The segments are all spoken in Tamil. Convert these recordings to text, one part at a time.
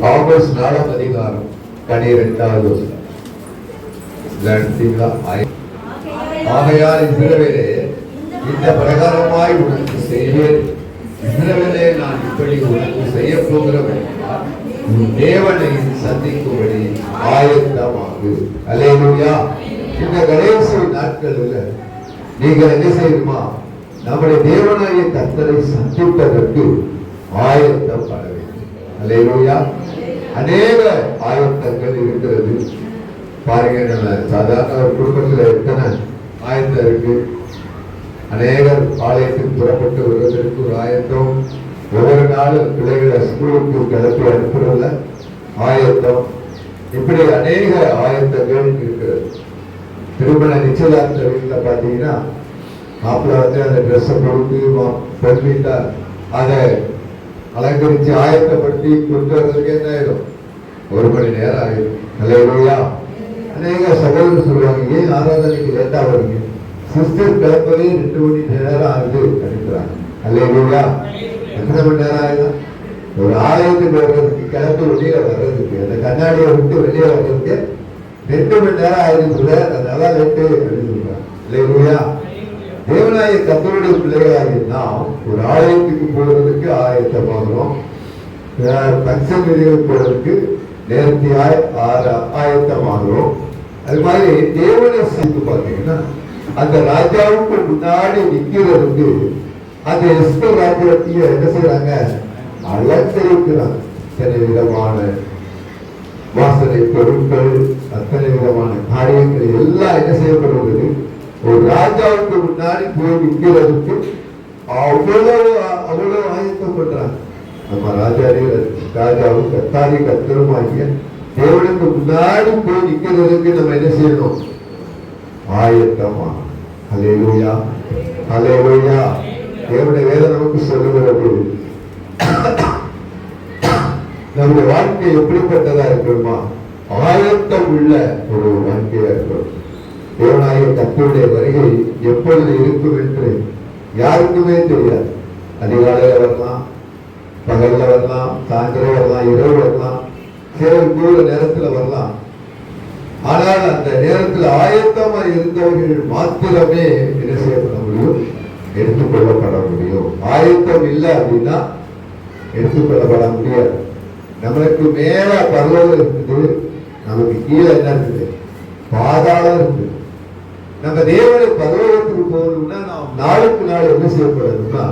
ஆகஸ்ட் 4ஆம் அதிகாரம் 12வது வசனம். ஆகையால் இஸ்ரவேலே, இந்த பிரகாரமாய் உனக்கு செய்வேன். இஸ்ரவேலே, நான் இப்படி உனக்கு செய்ய போகிறவன் உன் தேவனை சந்திக்கும்படி ஆயத்தமாகு. அல்லேலூயா. இந்த கடைசி நாட்களில் நீங்கள் என்ன செய்யுமா? நம்முடைய தேவனாகிய கர்த்தரை சந்திப்பதற்கு ஆயத்தப்பட வேண்டும். அல்லேலூயா. அநேக ஆயத்தங்கள் இருக்கிறது. பாருங்க, நம்ம சாதாரண ஒரு குடும்பத்தில் எத்தனை ஆயத்தம் இருக்கு. அநேகர் ஆலயத்துக்கு புறப்பட்டு வருவதற்கு ஒரு ஆயத்தம். ஒவ்வொரு நாளும் பிள்ளைகளை ஸ்கூலுக்கு கிளப்பி அனுப்புறதுல ஆயத்தம். இப்படி அநேக ஆயத்தங்கள் இருக்கிறது. திருமண நிச்சயதார்த்த வீட்டில் பார்த்தீங்கன்னா மாப்பிள்ள வந்து அந்த ட்ரெஸ்ஸை கொடுத்து பெண் வீட்டார் அதை அலங்கரித்து ஆயத்தப்படுத்தி கொண்டு வர்றதுக்கு என்ன ஆயிடும்? 1 மணி நேரம் ஆயிடும். அல்லேலூயா. அநேக சகோதரர் சொல்லுவாங்க, ஏன் ஆராதனைக்கு லேட்டா வருங்க? சிஸ்டர் கிளம்பவே 2 மணி நேரம் ஆகுது நினைக்கிறாங்க. அல்லேலூயா. எத்தனை மணி நேரம் ஆயிடும்? ஒரு ஆலயத்துக்கு வர்றதுக்கு கிளம்பி வெளியில வர்றதுக்கு, அந்த கண்ணாடியை விட்டு வெளியே வர்றதுக்கு 2 மணி நேரம் ஆயிடுச்சு. அதனால லேட்டு அப்படின்னு சொல்றாங்க. அல்லேலூயா. தேவனாய கர்த்தருடைய பிள்ளைகளாகி நாம் ஒரு ஆலயத்துக்கு போவதற்கு ஆயத்தமாகிறோம். பக்ஷன் விதிகள் போவதற்கு நேர்த்தியாய் ஆயத்தமாகிறோம். அது மாதிரி தேவனை செய்து பார்த்தீங்கன்னா அந்த ராஜாவுக்கு முன்னாடி நிற்கிறதுக்கு அந்த எஸ்தர் ராஜ்யத்தையும் என்ன செய்யறாங்க? அலங்கரிக்கிறாங்க. அத்தனை விதமான வாசனை பொருட்கள், அத்தனை விதமான காரியங்கள் எல்லாம் என்ன செய்யப்படுவது? ஒரு ராஜாவுக்கு முன்னாடி போய் நிற்கிறதுக்கு அவ்வளவு ஆயத்தம் பண்றாங்க. நம்ம ராஜாவும் கர்த்தாதி கர்த்தருமாகிய தேவனுக்கு முன்னாடி போய் நிற்கிறதுக்கு நம்ம என்ன செய்யணும்? ஆயத்தமா. அல்லேலூயா. அல்லேலூயா. தேவனுடைய வேதம் நமக்கு சொல்லுகிறது, நம்முடைய வாழ்க்கை எப்படிப்பட்டதா இருக்கணுமா? ஆயத்தம் உள்ள ஒரு வாழ்க்கையா இருக்கணும். தேவனாகிய கர்த்தருடைய வருகை எப்பொழுது இருக்கும் என்று யாருக்குமே தெரியாது. அதிகாலையில வரலாம், பகல்ல வரலாம், சாயந்தரம் வரலாம், இரவு வரலாம், கூட நேரத்துல வரலாம். ஆனால் அந்த நேரத்தில் ஆயத்தமா இருந்தவர்கள் மாத்திரமே என்ன செய்யப்பட முடியும்? எடுத்துக்கொள்ளப்பட முடியும். ஆயத்தம் இல்லை அப்படின்னா எடுத்துக்கொள்ளப்பட முடியாது. நம்மளுக்கு மேல பரலோகம் இருக்குது, நமக்கு கீழே என்ன இருக்குது? பாதாளம் இருக்குது. நம்ம தேவனை பரலோகத்துக்கு போகணும்னா நாம் நாளுக்கு நாள் என்ன செய்யப்படணும்னா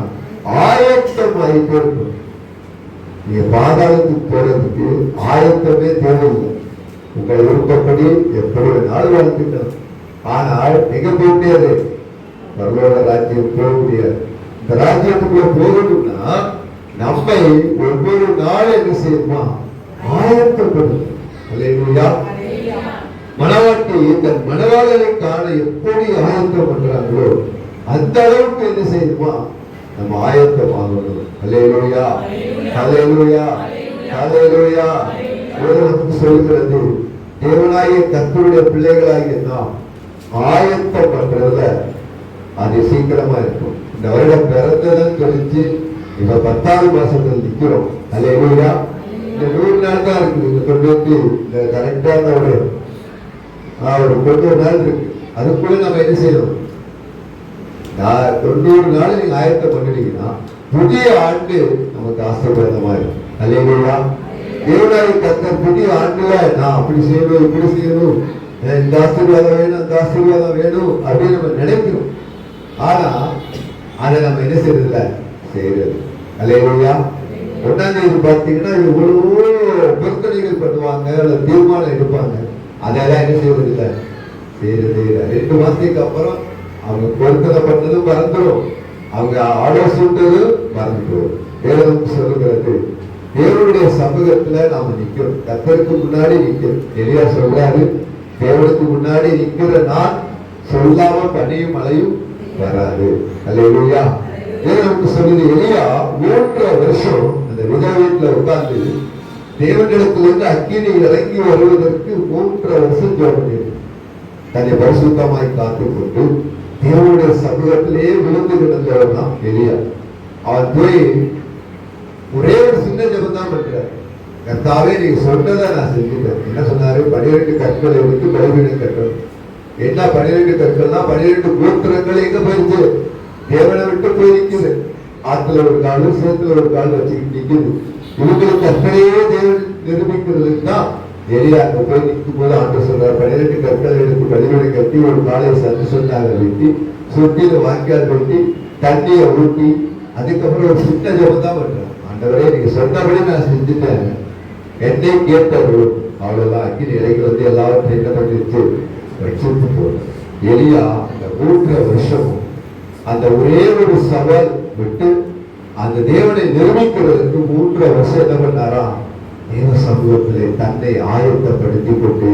ஆயத்தம் ஆகிட்டே இருக்கணும். நீங்க பாதாளத்துக்கு போறதுக்கு ஆயத்தமே தேவையில்லை. உங்கள் விருப்பப்படி எப்படி நாள் வாழ்த்துக்கணும். ஆனால் மிக முடியாது, பரலோக ராஜ்யம் போக முடியாது. இந்த ராஜ்யத்துக்குள்ள போகணும்னா நம்மை ஒவ்வொரு நாளும் என்ன செய்யுமா? ஆயத்தப்படும். அல்லேலூயா. மணவாட்டி தன் மணவாளனை காண எப்படி ஆயத்தம் பண்றாங்களோ அந்த அளவுக்கு என்ன செய்யுமா? நம்ம ஆயத்தமாகணும். அல்லேலூயா. அல்லேலூயா. அல்லேலூயா. நமக்கு சொல்கிறது, தேவனாகிய கர்த்தருடைய பிள்ளைகளாகிய நாம் ஆயத்தம் பண்றதுல அது சீக்கிரமா இருக்கும். இந்த வருடம் பிறந்ததுன்னு சொல்லிச்சு இப்ப 10வது மாசத்துல நிக்கிறோம். அல்லேலூயா. இந்த 100 நாள் தான் இருக்கு. இந்த தொண்ணூத்தி இந்த கரெக்டான ஒரு 90 நாள் இருக்கு. அதுக்குள்ள நம்ம என்ன செய்யணும்? 90 நாள் நீங்க ஆயத்தம் பண்ணிட்டீங்கன்னா புதிய ஆண்டு நமக்கு ஆசீர்வாதமா இருக்கும். அல்லேலூயா. தேவனாகிய கர்த்தர் புதிய ஆண்டுல நான் அப்படி செய்யணும், இப்படி செய்யணும், இந்த ஆசீர்வாதம் வேணும், அந்த ஆசீர்வாதம் வேணும் அப்படின்னு நம்ம நினைக்கிறோம். ஆனா அதை நம்ம என்ன செய்யறதில்ல? செய்யறது. அல்லேலூயா. 1ஆம் தேதி பார்த்தீங்கன்னா எவ்வளவோ பொருத்தனைகள் பண்ணுவாங்க, தீர்மானம் எடுப்பாங்க. அதெல்லாம் என்ன செய்வதில்லை? செய்யறது. 2 மாசத்துக்கு அப்புறம் அவங்க பொருத்தனை பண்ணது மறந்துடும், அவங்க ஆலோசித்தது மறந்துடும். வேதம் சொல்லுகிறது, தேவனுடைய சமூகத்துல நாம நிக்கிறோம், கர்த்தருக்கு முன்னாடி நிக்கிறோம். எலியா சொல்றாரு, தேவனுக்கு முன்னாடி நிக்கிற நான் சொல்லாம பனியும் மழையும் வராது. அல்லேலூயா. நமக்கு சொல்லுது, எலியா 3 வருஷம் அந்த விதவை வீட்டுல உட்கார்ந்து தேவனிடத்திலிருந்து அக்கினி இறங்கி வருவதற்கு 3 வருஷம் ஜெபம், தன்னை பரிசுத்தமாய் காத்துக் கொண்டு தேவனுடைய சமூகத்திலேயே விழுந்து கிடந்தவர் தான் எலியா. அவன் போய் ஒரே ஒரு சின்ன ஜெபம் தான் பண்றார். கர்த்தாவே நீங்க சொன்னதை நான் செஞ்சுட்டேன். என்ன சொன்னாரு? 12 கற்களை எடுத்து பலிபீடம் கட்டணும். என்ன 12 கற்கள்னா 12 கோத்திரங்கள் எங்க போயிடுச்சு? தேவனை விட்டு போய் நிக்குது. ஆத்துல ஒரு காலு, சேத்துல ஒரு கால் வச்சுக்கிட்டு நிக்குது. இவங்களுக்கு கற்பனையே தேவன் நிரூபிக்கிறதுக்கு தான் எலியா அங்க போய் நிற்கும் போது ஆண்டு சொல்றாரு, 12 கற்களை எடுத்து பலிபீடம் கட்டி ஒரு காலை சத்து சொன்னாங்க வெட்டி சுட்டியில வாக்கியால் வெட்டி தண்ணியை ஊட்டி அதுக்கப்புறம் ஒரு சின்ன ஜபம் தான் பண்றாங்க. ஆண்டவரே நீங்க சொன்னபடி நான் செஞ்சுட்டேன், என்னை கேட்டவர்கள் அவ்வளவுதான். அக்கினி இலைக்கு வந்து எல்லாரும் என்ன பண்ணிருச்சு? வச்சுட்டு போற எலியா அந்த 3 வருஷமும் அந்த ஒரே ஒரு சவால் விட்டு அந்த தேவனை நிரூபிக்கிறதுக்கு 3 வருஷம் என்ன பண்ணாரா? தேவ சமூகத்திலே தன்னை ஆயத்தப்படுத்தி கொண்டே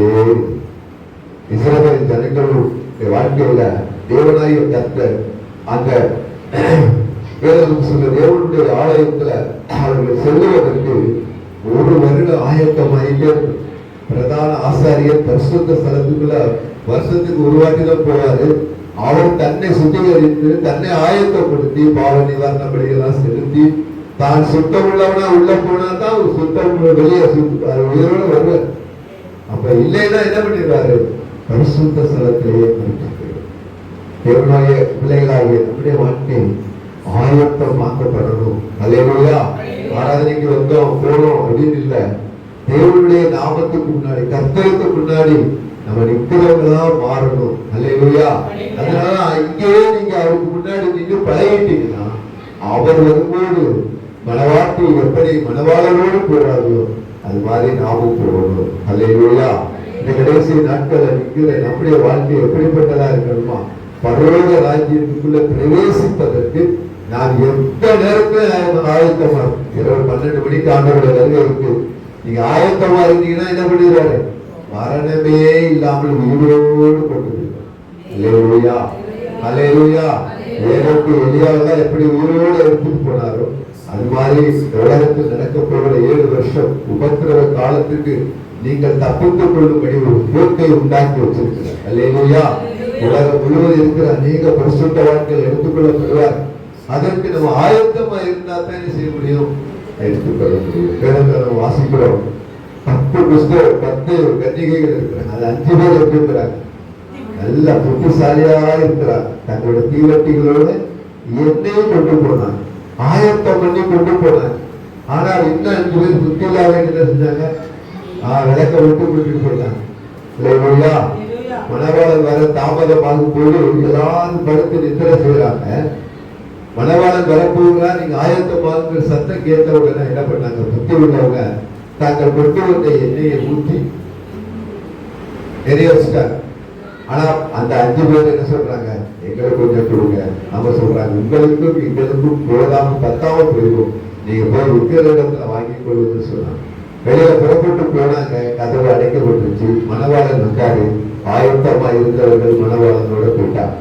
இஸ்ரவேல் ஜனங்களுடைய வாழ்க்கையில தேவனாய கர்த்தர் அந்த வேதம் சொல்ல தேவனுடைய ஆலயத்துல அவர்கள் செல்லுவதற்கு 1 வருடம் ஆயத்தமாயிட்டே இருக்கு. பிரதான ஆசாரியர் பரிசுத்த ஸ்தலத்துக்குள்ள வருஷத்துக்கு ஒரு வாட்டி தான் போவாரு. அவர் தன்னை சுத்திகரித்து தன்னை ஆயத்தப்படுத்தி பாவ நிவாரண பலியெல்லாம் செலுத்தி தான் சுத்தம் உள்ளவனா உள்ள போனா தான் சுத்தம் வெளியே உயிரோட வருவார். அப்ப இல்லைன்னா என்ன பண்ணிடுவாரு? பரிசுத்த ஸ்தலத்திலேயே தேவனுடைய பிள்ளைகளாகிய நம்முடைய வாழ்க்கை ஆயத்தமாக்கப்படணும். அல்லேலூயா. ஆராதனைக்கு வந்தோம் போனோம் அப்படின்னு இல்ல, தேவனுடைய நாமத்துக்கு முன்னாடி கர்த்தருக்கு முன்னாடி நம்ம நிக்கிறவங்களா மாறணும். அல்லேலூயா. அதனால இங்கேயே நீங்க அவருக்கு முன்னாடி நின்று பழகிட்டீங்கன்னா அவர் வரும்போது மனவாட்டி எப்படி மனவாளரோடு போறாங்களோ அது மாதிரி நாமும் போகணும். அல்லேலூயா. இந்த கடைசி நாட்களை நிற்கிற நம்முடைய வாழ்க்கை எப்படிப்பட்டதா இருக்கணுமா? பரலோக ராஜ்யத்துக்குள்ள பிரவேசிப்பதற்கு நான் எந்த நேரத்துல ஆயத்தமா இரவு 12 மணிக்கு ஆண்டவருடைய வருகை இருக்கு. நீங்க ஆயத்தமா இருந்தீங்கன்னா என்ன பண்ணிடுறாரு? மரணமே இல்லாமல் உயிரோடு கொண்டு அல்லேலூயா. அல்லேலூயா. ஏனோக்கு எலியாவெல்லாம் எப்படி உயிரோடு எடுத்துட்டு போனாரோ அது மாதிரி உலகத்தில் நடக்க போகிற 7 வருஷம் உபத்திரவ காலத்துக்கு நீங்கள் தப்பித்துக் கொள்ளும்படி ஒரு போக்கை உண்டாக்கி வச்சிருக்கிறார். அல்லேலூயா. உலகம் முழுவதும் இருக்கிற அநேக பரிசுத்த வாழ்க்கைகள் எடுத்துக்கொள்ளப்படுவார். அதற்கு நம்ம ஆயத்தமா இருந்தா தான் செய்ய முடியும், எடுத்துக்கொள்ள முடியும். நம்ம வாசிக்கிறோம் 10 கன்னிகைகள் இருக்கிறாங்க. அது 5 பேர் இருக்கிறாங்க. நல்ல புத்திசாலியா இருக்கிறாங்க. தங்களோட தீவட்டிகளோட எண்ணெயும் கொண்டு போனாங்க, ஆயத்தம் பண்ணி கொண்டு போனாங்க. ஆனால் இன்னும் 5 பேர் புத்தியில்லாத என்ன செஞ்சாங்க? விளக்க விட்டு கூட்டிட்டு போயிட்டாங்க. இல்லையா? மணவாளன் வர தாமதமாகும் போது எல்லாரும் படுத்து நித்திர செய்யறாங்க. மணவாளன் வரப்போகிறா, நீங்க ஆயத்தமாகுங்கிற சத்தம் கேட்ட உடனே என்ன பண்ணாங்க? புத்தி உள்ளவங்க தாங்கள் கொண்டு வந்த எண்ணெயை ஊற்றி எரிய வச்சுட்டாங்க. ஆனா அந்த 5 பேர் என்ன சொல்றாங்க? எங்களுக்கு கொஞ்சம் கொடுங்க. நம்ம சொல்றாங்க உங்களுக்கும் எங்களுக்கும் போதாம பத்தாம போயிருக்கும், நீங்க போய் விற்கிற இடத்துல வாங்கி கொள்ளுன்னு சொன்னாங்க. வெளியில புறப்பட்டு போனாங்க. கதவு அடைக்கப்பட்டுச்சு. மணவாளன் வந்தாரு. ஆயத்தமா இருந்தவர்கள் மணவாளனோட போயிட்டாங்க.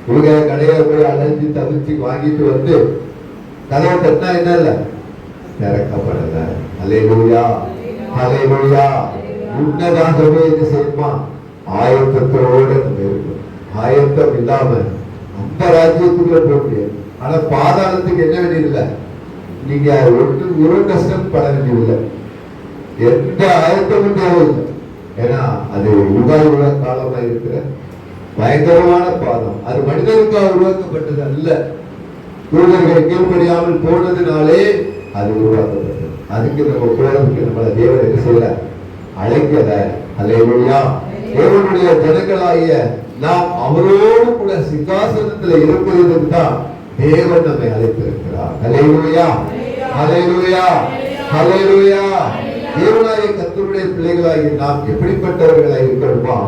இவங்க கடையில போய் அலைஞ்சு தவிச்சு வாங்கிட்டு வந்து கதவை தட்டினா என்ன இல்ல, திறக்கப்படல. அல்லேலூயா. அல்லேலூயா. உன்னதாகவே இது செய்யுமா? ஆயத்தத்தோட நம்ம இருக்கணும். ஆயத்தம் இல்லாம அந்த ராஜ்யத்துக்குள்ள போக முடியாது. ஆனா பாதாளத்துக்கு என்ன வேண்டியதில்லை, நீங்க ஒரு கஷ்டம் பட வேண்டியதில்லை, எந்த ஆயத்தமும் தேவையில்லை. ஏன்னா அது உலக காலமா இருக்கிற பயங்கரமான பாதம். அது மனிதனுக்காக உருவாக்கப்பட்டது அல்ல. தூதர்கள் கீழ்ப்படியாமல் போனதுனாலே அது உருவாக்கப்பட்டது. அதுக்கு நம்ம போறதுக்கு நம்மள தேவன் என்ன செய்யல, அழைக்கல. அல்லேலூயா. தேவனுடைய ஜனங்களாகிய நாம் அவரோடு கூட சிங்காசனத்தில் இருப்பதற்கு தான் தேவன் நம்மை அழைத்திருக்கிறார். அல்லேலூயா. அல்லேலூயா. அல்லேலூயா. தேவனாகிய கர்த்தருடைய பிள்ளைகளாகி நாம் எப்படிப்பட்டவர்களாக இருக்கணுமா?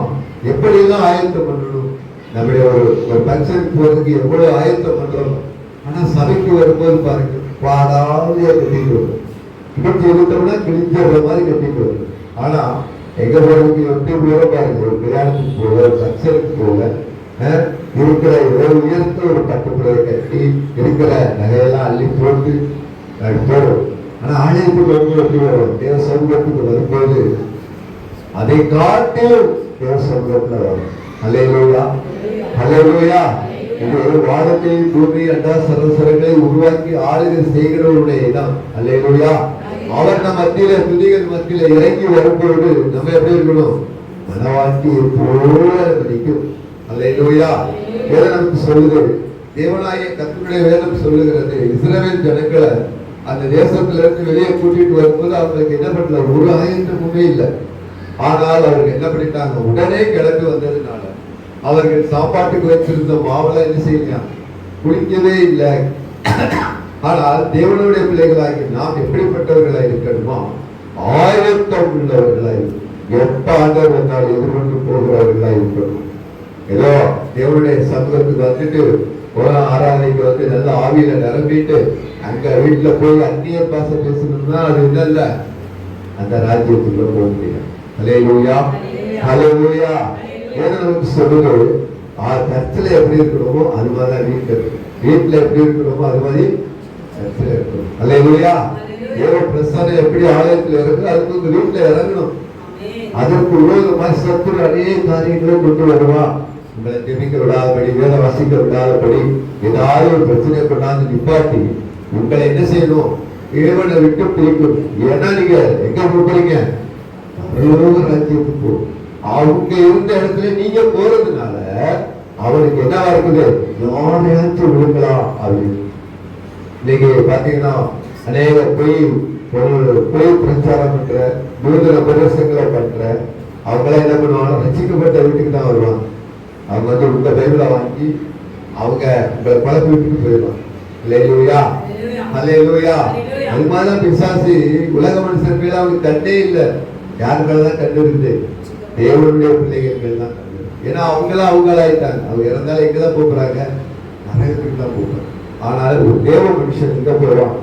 எப்படி எல்லாம் ஆயத்தம் பண்ணணும்? நம்முடைய ஒரு பங்கனுக்கு போறதுக்கு எவ்வளவு ஆயத்தம் பண்றோம். ஆனா சபைக்கு வரும்போது பாருங்க, பாடாமையா கட்டிட்டு வரும். கிழிச்சு எடுத்தோம்னா கிழிஞ்ச மாதிரி கட்டிட்டு வரும். ஆனா எங்க போறதுக்கு எப்படி போற பாருங்க, ஒரு கல்யாணத்துக்கு போக, ஒரு பங்கனுக்கு போக இருக்கிற உயர்ந்த ஒரு பட்டுப்புடவை கட்டி இருக்கிற நகையெல்லாம் அள்ளி போட்டு போறோம். ஆனா ஆலயத்துக்கு வரும்போது எப்படி வரும்? தேவ சமூகத்துக்கு வரும்போது அதை காட்டிலும் தேவ சமூகத்துல வரும். அல்லேலூயா. அல்லேலூயா. இது வானத்தை பூமி அண்டா சரசரங்களை உருவாக்கி ஆளுகை செய்கிறவருடைய இடம். அல்லேலூயா. அவர் நம் மத்தியில துதிகள் மத்தியில இறங்கி வரும்போது நம்ம எப்படி இருக்கணும்? மனவாட்டியை போல நிற்கும். அல்லேலூயா. வேதம் நமக்கு சொல்லுது, தேவனாகிய கர்த்தருடைய வேதம் சொல்லுகிறது, இஸ்ரவேல் ஜனங்களை அந்த தேசத்துல இருந்து வெளியே கூட்டிட்டு வரும்போது அவங்களுக்கு என்ன பண்ணல, ஒரு ஆயத்தமுமே இல்லை. ஆனால் அவர்கள் என்ன பண்ணிட்டாங்க, உடனே கிளம்பி வந்ததுனால அவர்கள் சாப்பாட்டுக்கு வச்சிருந்த மாவுல என்ன செய்யலாம், குளிக்கவே இல்லை. ஆனால் தேவனுடைய பிள்ளைகளாகி நாம் எப்படிப்பட்டவர்களாய் இருக்கணுமா? ஆயத்தம் உள்ளவர்களாய், எப்ப ஆண்டவர் வந்தால் எதிர்கொண்டு போகிறவர்களாய் இருக்கணும். ஏதோ தேவனுடைய சமூகத்துக்கு வந்துட்டு ஒரு ஆராதனைக்கு வந்து நல்ல ஆவியில நிரம்பிட்டு அங்க வீட்டுல போய் அந்நிய பாச பேசணும்னா அது என்ன இல்ல, அந்த ராஜ்யத்துக்குள்ள போக முடியாது. ஹல்லேலூயா, ஹல்லேலூயா. ஏன்னா நமக்கு சொல்லுது, சர்ச்சில் எப்படி இருக்கணுமோ அது மாதிரிதான் வீட்டுல எப்படி இருக்கணுமோ அது மாதிரி சர்ச்சில் இருக்கணும். ஹல்லேலூயா. ஏதோ பிரசனை எப்படி ஆலயத்துல இருக்கு, அதுக்கு உங்க வீட்டுல இறங்கணும். அதற்கு விரோதமாக சத்துரு அநேக காரியங்களை கொண்டு வருவான். உங்களை ஜெபிக்க விடாதபடி, வேத வாசிக்க விடாதபடி, ஏதாவது ஒரு பிரச்சனை கொண்டாந்து நிப்பாட்டி உங்களை என்ன செய்யணும், இறைவனை விட்டு பிடிக்கும். ஏன்னா நீங்க எங்க போறீங்க, ராஜ்யத்துக்கு போ. அவங்க இருந்த இடத்துல நீங்க போறதுனால அவனுக்கு என்னவா இருக்குது, யாரையாச்சும் விழுங்கலாம் அப்படின்னு. இன்னைக்கு பாத்தீங்கன்னா அநேக பொய் பிரச்சாரம் பண்ற, நூதன உபதேசங்களை பண்ற அவங்களாம் என்ன பண்ணுவாங்க, ரசிக்கப்பட்ட வீட்டுக்கு தான் வருவாங்க. அவங்க வந்து உங்க பைபிளை வாங்கி அவங்க உங்களை பழப்பு வீட்டுக்கு போயிடுவாங்க. அல்லேலூயா, அல்லேலூயா. அது மாதிரிதான் பிசாசு உலக மனுஷன் மேல அவனுக்கு கண்டே இல்லை. யாரு மேலதான் கண்டு இருக்குது, தேவனுடைய பிள்ளைகள் தான் கண்டு. ஏன்னா அவங்களாம் அவங்களாயிட்டாங்க. அவங்க இறந்தாலும் எங்கதான் போறாங்க, நரகத்துக்கு தான் போறாங்க. ஆனால் ஒரு தேவ மனுஷன் எங்க போவான்,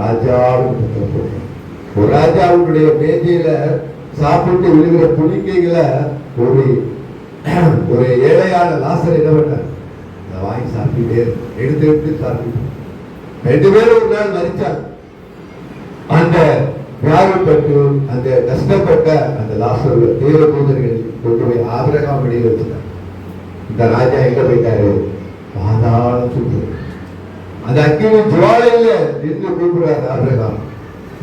ராஜாவுக்கு போவான். ஒரு ராஜாவுடைய மேஜையில சாப்பிட்டு விழுகிற புளிக்கைகளை ஒரு ஏழையான லாசர் என்ன பண்ணார், அதை வாங்கி சாப்பிட்டுட்டே எடுத்து எடுத்து சாப்பிட்டு 2 பேரும் ஒரு நாள் மரிச்சாங்க. அந்த வியாதிப்பட்டு அந்த கஷ்டப்பட்ட அந்த லாசர் தேவ தூதர்கள் கொண்டு போய் ஆபிரகாம் வெளியில் வச்சுட்டாங்க. இந்த ராஜா எங்க போயிட்டாரு, பாதாள சுற்று. அந்த அக்கினி ஜுவாலையில நின்று கூப்பிடுறாரு ஆபிரகாம்,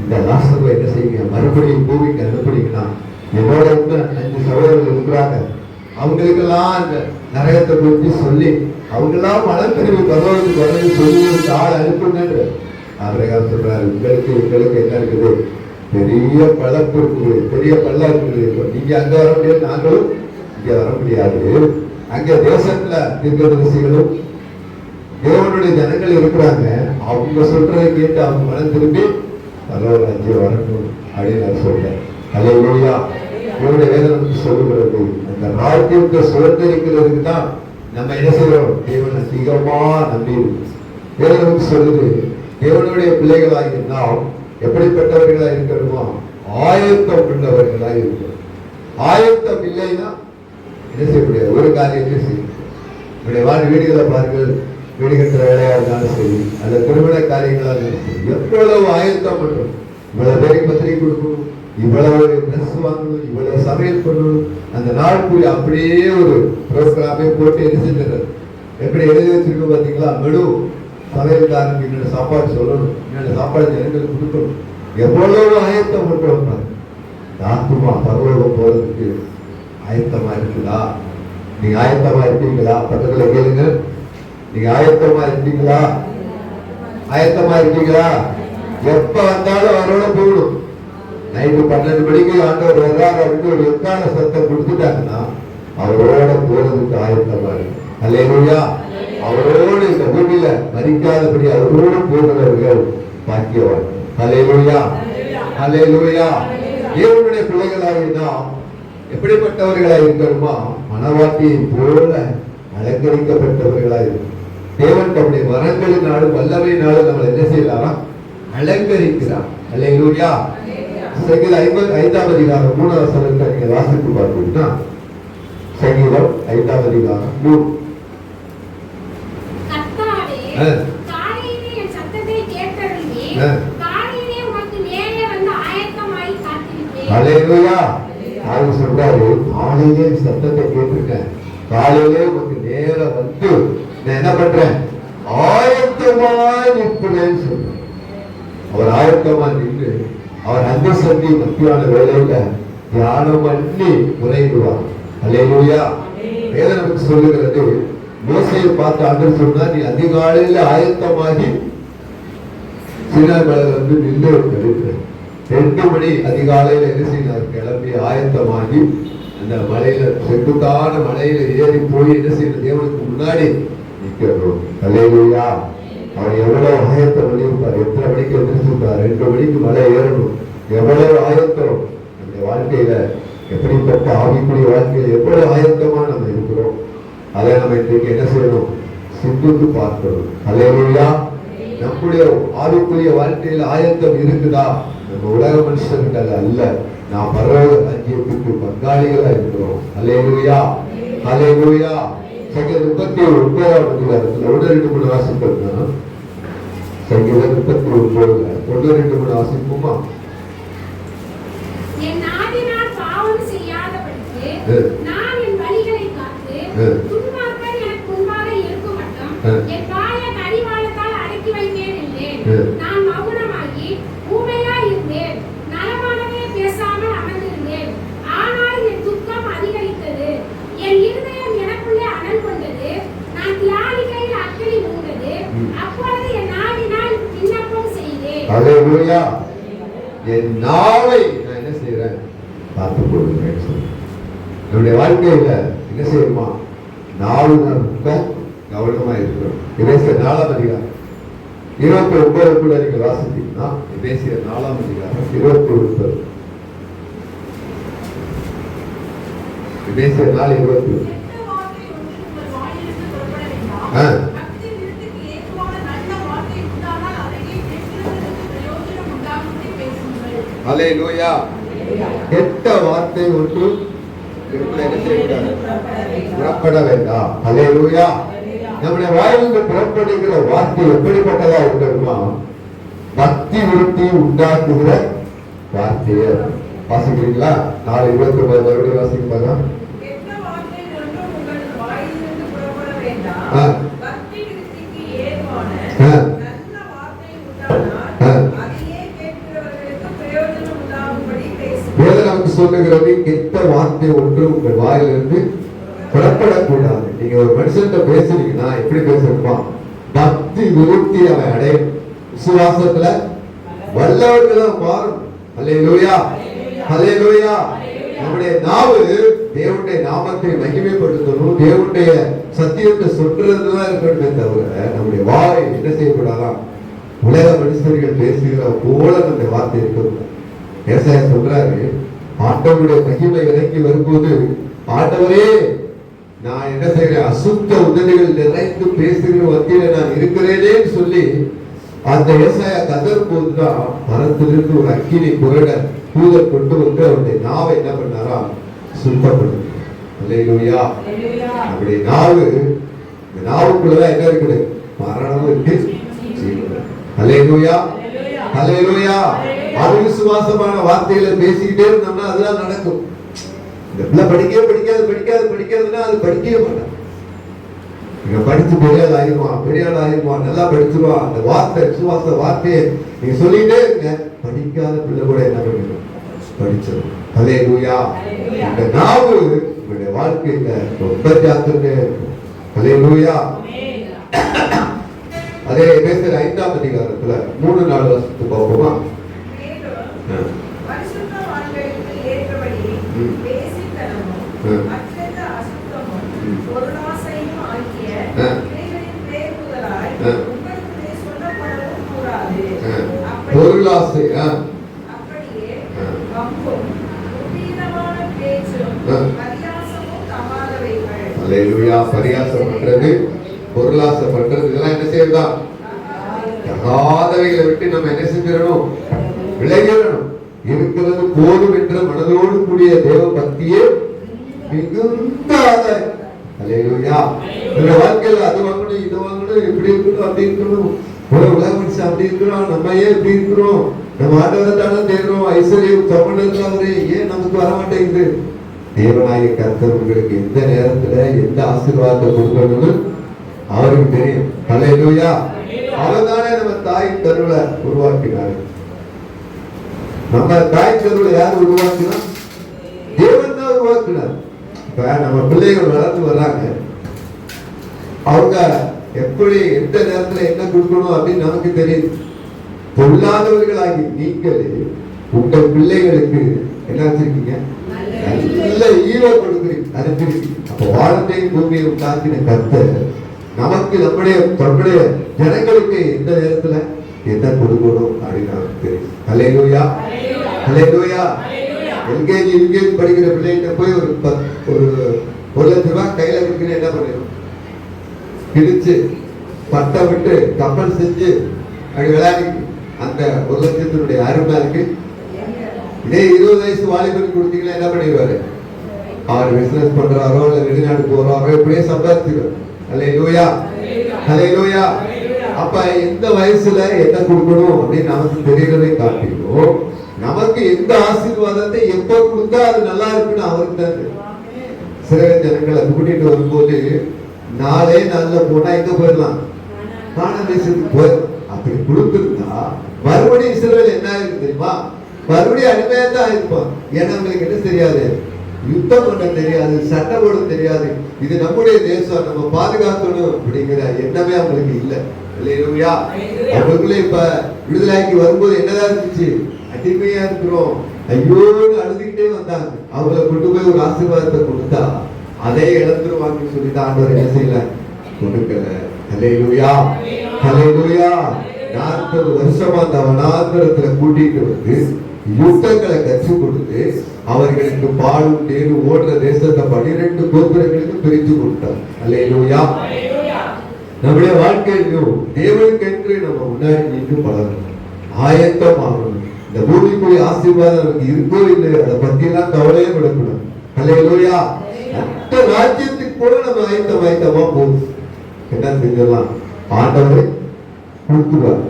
இந்த லாசரை என்ன செய்யுங்க, மறுபடியும் பூமிக்கு அனுப்புறீங்கன்னா, என்னோட 5 சகோதரர்கள் இருக்கிறாங்க, அவங்களுக்கெல்லாம் அந்த நரகத்தை குறித்து சொல்லி அவங்கெல்லாம் மனப்பிரிவு பரவாயில்லை வரது சொல்லி ஆள் அனுப்புங்கன்ற ஆபிரகாம் சொல்றாரு, உங்களுக்கு என்ன இருக்குது, பெரிய பழப்பு இருக்குது, பெரிய பள்ளம் இருக்குது, நீங்க அங்க வர முடியாது, நாங்களும் இங்க வர முடியாது. அங்க தேசத்துல தீர்க்கதரிசிகளும் தேவனுடைய ஜனங்கள் இருக்கிறாங்க, அவங்க சொல்றதை கேட்டு அவங்க மனம் திரும்பி பரவாயில்ல ராஜ்யம் வரணும் அப்படின்னு நான் சொல்றேன். அல்லேலூயா. இவருடைய வேதனை சொல்லுகிறது, அந்த ராஜ்யத்தை சுதந்திரிக்கிறதுக்கு தான் நம்ம என்ன செய்யறோம், தேவன் அதிகமா நம்பி வேதனை சொல்லுது. தேவனுடைய பிள்ளைகளாக நாம் எப்படிப்பட்டவர்களாக இருக்கணுமா, ஆயத்தம் உள்ளவர்களாக இருக்கணும். ஆயத்தம் இல்லைன்னா என்ன செய்ய முடியாது, ஒரு காரியத்தை செய்யும். நம்முடைய வீடுகளை பாருங்கள், வீடு கட்டுற வேலையா இருந்தாலும் சரி, அல்ல திருமண காரியங்களா இருந்தாலும் சரி, எவ்வளவு ஆயத்தம் பண்றோம். இவ்வளவு பேருக்கு பத்திரிகை கொடுக்கணும், இவ்வளவு ட்ரெஸ் வாங்கணும், இவ்வளவு சமையல் பண்ணணும், அந்த நாள் கூடி அப்படியே ஒரு ப்ரோக்ராமே போட்டு என்ன செஞ்சிடறது. எப்படி எழுதி வச்சிருக்கோம் பார்த்தீங்களா, மெடு சமையல்காரனுக்கு என்னென்ன சாப்பாடு சொல்லணும், என்னென்ன சாப்பாடு ஜனங்களுக்கு கொடுக்கணும், எவ்வளவு ஆயத்தம் பண்றோம். ஆத்மா பரலோகம் போறதுக்கு ஆயத்தமா இருக்குதா? நீங்க ஆயத்தமா இருக்கீங்களா? பக்கத்துல கேளுங்க, நீங்க ஆயத்தமா இருக்கீங்களா? ஆயத்தமா இருக்கீங்களா? எப்ப வந்தாலும் அவரோட போகணும். நைட்டு 12 மணிக்கு ஆண்டவர் வர்றாரு அப்படின்னு ஒரு எக்கால சத்தம் கொடுத்துட்டாங்கன்னா அவரோட போறதுக்கு ஆயத்தமா இருக்கு. அல்லேலூயா. அவரோடு இந்த பூமியில மரிக்காதபடி அவரோடு போகிறவர்கள் பாக்கியவான். அல்லேலூயா, அல்லேலூயா. தேவனுடைய பிள்ளைகளாக நாம் எப்படிப்பட்டவர்களாக இருக்கணுமா, மனவாட்டியை போல அலங்கரிக்கப்பட்டவர்களாக இருக்கும். தேவன் தம்முடைய வரங்களினாலும் வல்லமையினாலும் நம்ம என்ன செய்யலாம், அலங்கரிக்கிறார். அல்லேலூயா. சங்கீதம் 55 அதிகாரம் 3வது வசனத்தை நீங்க வாசித்து பார்த்தீங்கன்னா, சங்கீதம் 5வது அதிகாரம் 3. அல்லேலூயா. அவர் சொல்றாரு, காலையிலே சத்தத்தை கேட்டிருக்கேன், காலையிலே உங்களுக்கு நேரம் வந்து நான் என்ன பண்றேன், ஆயத்தமா நிற்பேன்னு சொல்றேன். அவர் ஆயத்தமா நின்று அவர் அந்த சந்தி மத்தியான வேலையில தியானம் பண்ணி முறையிடுவார். அல்லேலூயா. வேதம் நமக்கு சொல்லுகிறது, மோசையை பார்த்து ஆண்டவர் சொன்னார், நீ அதிகாலையில ஆயத்தமாகி சீனாய் மலையில வந்து நின்று இருக்கிற 2 மணி அதிகாலையில என்ன செய்யறார், கிளம்பி ஆயத்தமாகி அந்த மலையில செங்குத்தான மலையில ஏறி போய் என்ன செய்யற தேவனுக்கு முன்னாடி நிற்கிறோம். அல்லேலூயா. அவர் எவ்வளவு ஆயத்தம் பண்ணியிருப்பார், எத்தனை மணிக்கு எதிர்த்திருப்பார், 2 மணிக்கு மலை ஏறணும், எவ்வளவு ஆயத்தம். அந்த வாழ்க்கையில எப்படிப்பட்ட ஆவிக்குரிய வாழ்க்கையில எவ்வளவு ஆயத்தமா நம்ம இருக்கிறோம், அதை நம்ம இன்றைக்கு என்ன செய்யணும், சிந்தித்து பார்க்கணும். அல்லேலூயா. நம்முடைய ஆவிக்குரிய வாழ்க்கையில ஆயத்தம் இருக்குதா? நம்ம உலக மனுஷன்கள் அல்ல, நாம் பரலோக ராஜ்யத்துக்கு பங்காளிகளா இருக்கிறோம். அல்லேலூயா. அல்லேலூயா. சங்கீதம் 39ஆம் அதிகாரத்துல 1-2 வாசிப்போம்னா, சங்கீதம் 39 1-2 வாசிப்போமா? என் நாவினால் பாவம் செய்யாதபடிக்கு நான் என் வழிகளை காத்து, துன்மார்க்கர் எனக்கு முன்பாக இருக்கும் மட்டும் என் வாயை கடிவாளத்தால் அடக்கி வைத்தேன் என்றேன். நான் மௌனமாகி ஊமையாய் இருந்தேன், நலமானவே பேசாமல் அமர்ந்திருந்தேன். ஆனால் என் துக்கம் அதிகரித்தது, என் இருதயம் எனக்குள்ளே அனல் கொண்டது, நான் தியானிக்கையில் அக்கினி மூண்டது. அப்பொழுது என் நாவினால் விண்ணப்பம் செய்தேன். அல்லேலூயா. என் நாவை நான் என்ன செய்யறேன், பார்த்து கொள்ளுங்க. என்னுடைய வாழ்க்கையில என்ன செய்யணுமா, நாவு நான் ரொம்ப கவனமா இருக்கிறோம். எபேசியர் 4ஆம் அதிகாரம் 29 நீங்க வாசித்தீங்கன்னா, எபேசியர் 4ஆம் அதிகாரம் 29, எபேசியர் 4:21. அல்லேலூயா. கெட்ட வார்த்தை ஒன்று புறப்பட வேண்டாம். அல்லேலூயா. நம்முடைய வாயிலிருந்து புறப்படுகிற வார்த்தை எப்படிப்பட்டதா இருக்கணுமா, பக்தி விருத்தி உண்டாக்குகிற வார்த்தைய. வாசிக்கிறீங்களா? 4:29 மறுபடியும் வாசிப்பாங்க. நமக்கு சொல்லுகிறது, கெட்ட வார்த்தை ஒன்று உங்கள் வாயிலிருந்து புறப்படக்கூடாது. நீங்க ஒரு மனுஷன் பேசுறீங்கன்னா எப்படி பேசணுமா, பக்தி விருத்தி அவன் அடையும், விசுவாசத்துல வல்லவர்களா மாறும். அல்லேலூயா. அல்லேலூயா. நம்முடைய நாவு தேவனுடைய நாமத்தை மகிமைப்படுத்தணும், தேவனுடைய சத்தியத்தை சொல்றதுதான் இருக்கணுமே தவிர நம்முடைய வாய் என்ன செய்யக்கூடாதான், உலக மனுஷர்கள் பேசுகிற போல நம்முடைய வார்த்தை இருக்கக்கூடாது. ஏசாயா சொல்றாரு, ஆண்டவருடைய மகிமை இறங்கி வரும்போது, ஆண்டவரே நான் என்ன செய்கிறேன், அசுத்த உதவிகள் நிறைந்து பேசுகிற மத்தியில நான் இருக்கிறேனே சொல்லி அந்த ஏசாயா கதர் போதுதான் மரத்திலிருந்து ஒரு அக்கினி புரட தூதர் கொண்டு வந்து அவருடைய நாவை என்ன பண்ணாரா, சுத்தப்படுது. அல்லேலூயா. அப்படி நாவு, இந்த நாவுக்குள்ளதான் என்ன இருக்குது, மரணம் இருக்கு, ஜீவன். அல்லேலூயா. அல்லேலூயா. அவிசுவாசமான வார்த்தைகளை பேசிக்கிட்டே இருந்தோம்னா அதெல்லாம் நடக்கும். இந்த படிக்கவே படிக்காதுன்னா அது படிக்கவே மாட்டான். நீங்க படிச்சு பெரிய ஆள் ஆயிருவான், நல்லா படிச்சிருவான். அந்த வார்த்தை, விசுவாச வார்த்தையை நீங்க சொல்லிட்டே இருங்க, படிக்காத பிள்ளை கூட என்ன பண்ணிடும், படிச்சிடும். அல்லேலூயா. இந்த நாவு உங்களுடைய வாழ்க்கையில ரொம்ப ஜாக்கிரதையா இருக்கும். அல்லேலூயா. அதே எபேசியர் 5ஆம் அதிகாரத்துல 3-4 வருஷத்துக்கு பார்ப்போமா? பொருளாசை பரியாசம் பண்றது, பொருளாசை பண்றது, இதெல்லாம் என்ன செய்யறதா, தகாதவைகளை விட்டு நம்ம என்ன செஞ்சிடணும், விளையிடணும். இருக்கிறது போதும் என்ற மனதோடு கூடிய தேவ பக்தியே மிகுந்த ஆதாயம். அல்லேலூயா. இந்த வாழ்க்கையில அது வாங்கணும், இது வாங்கணும், இப்படி இருக்கணும், அப்படி இருக்கணும், உலக மனுஷன் அப்படி இருக்கிறோம், நம்ம ஏன் இப்படி இருக்கிறோம், நம்ம ஆண்டவரை தானே தேடுறோம், ஐஸ்வர்யம் தமிழர்களே ஏன் நமக்கு வரமாட்டேங்குது. தேவனாய கர்த்தர் உங்களுக்கு எந்த நேரத்துல எந்த ஆசீர்வாதத்தை கொடுக்கணும்னு அவருக்கு தெரியும். அல்லேலூயா. அவர்தானே நம்ம தாய் கருவில உருவாக்கினாரு. நம்ம தாய் கருவில் யார் உருவாக்கினா? தேவன் தான் உருவாக்கினார். இப்ப நம்ம பிள்ளைகள் வளர்ந்து வர்றாங்க, அவங்க எப்படி எந்த நேரத்துல என்ன கொடுக்கணும் அப்படின்னு நமக்கு தெரியுது. பொல்லாதவர்களாகி நீங்கள் உங்கள் பிள்ளைகளுக்கு என்ன வச்சிருக்கீங்க? நல்ல ஈவோ கொடுக்குறீங்க, அனுப்பியிருக்கீங்க. அப்ப வானத்தையும் பூமியை உண்டாக்கின கர்த்தர் நமக்கு நம்முடைய ஜனங்களுக்கு எந்த நேரத்துல என்ன கொடுக்கணும் அப்படின்னு நமக்கு தெரியும். ஹல்லேலூயா, ஹல்லேலூயா. எல்கேஜி யூகேஜி படிக்கிற பிள்ளைகிட்ட போய் ஒரு 1 லட்சம் ரூபாய் கையில கொடுக்கணும், என்ன பண்ணிடும்? பிடிச்சு பட்டம் விட்டு கப்பல் செஞ்சு அப்படி விளையாடி அந்த 1 லட்சத்தினுடைய அருமை இருக்கு. இதே 20 வயசு வாலிபருக்கு கொடுத்தீங்கன்னா என்ன பண்ணிடுவாரு? அவர் பிசினஸ் பண்றாரோ இல்ல வெளிநாடு போறாரோ இப்படியே சம்பாதிச்சிருவார். ஹல்லேலூயா, ஹல்லேலூயா. அப்ப எந்த வயசுல என்ன கொடுக்கணும் அப்படின்னு நமக்கு தெரியறதை காட்டிலும் நமக்கு எந்த ஆசீர்வாதத்தை எப்ப கொடுத்தா அது நல்லா இருக்குன்னு அவருக்கு தான் தெரியும். சில ஜனங்களை கூட்டிட்டு வரும்போது நாளே நாள்ல போனா எங்க போயிடலாம்? கானான் தேசத்துக்கு போயிடலாம். அப்படி கொடுத்திருந்தா மறுபடியும் இஸ்ரவேல் என்ன இருக்கு தெரியுமா? மறுபடியும் அடிமையா தான் இருப்பான். ஏன்னா அவங்களுக்கு என்ன தெரியாது? யுத்தம் பண்ண தெரியாது, சண்டை போட தெரியாது. இது நம்முடைய தேசம், நம்ம பாதுகாக்கணும் அப்படிங்கிற எண்ணமே அவங்களுக்கு இல்லை. இல்லையா? அவங்களுக்குள்ள இப்ப விடுதலைக்கு வரும்போது என்னதான் இருந்துச்சு? அடிமையா இருக்கிறோம், ஐயோன்னு அழுதுகிட்டே வந்தாங்க. அவங்களை கொண்டு போய் ஒரு ஆசீர்வாதத்தை கொடுத்தா அதை இழந்துருவாங்கன்னு சொல்லி தான் ஆண்டவர் என்ன செய்யல? கொடுக்கல. ஹல்லேலூயா, ஹல்லேலூயா. 40 வருஷமா அந்த வனாந்தரத்துல கூட்டிட்டு வந்து யுத்தங்களை கற்றுக் கொடுத்து அவர்களுக்கு பாலும் தேனும் ஓடுற தேசத்தை 12 கோத்திரங்களுக்கு பிரித்து கொடுத்தார். ஹல்லேலூயா. நம்முடைய வாழ்க்கையிலும் தேவனுக்கென்று நம்ம முன்னாடி நின்று பழகணும், ஆயத்தமாகணும். இந்த பூமிக்குரிய ஆசீர்வாதம் நமக்கு இருக்கோ இல்லையோ அதை பத்தி எல்லாம் கவலையே விடக்கூடாது. ஹல்லேலூயா. அந்த ராஜ்யத்துக்கு கூட நம்ம ஆயத்தமா போகுது. என்ன செஞ்சிடலாம்? ஆண்டவரை கொடுத்துருவார்.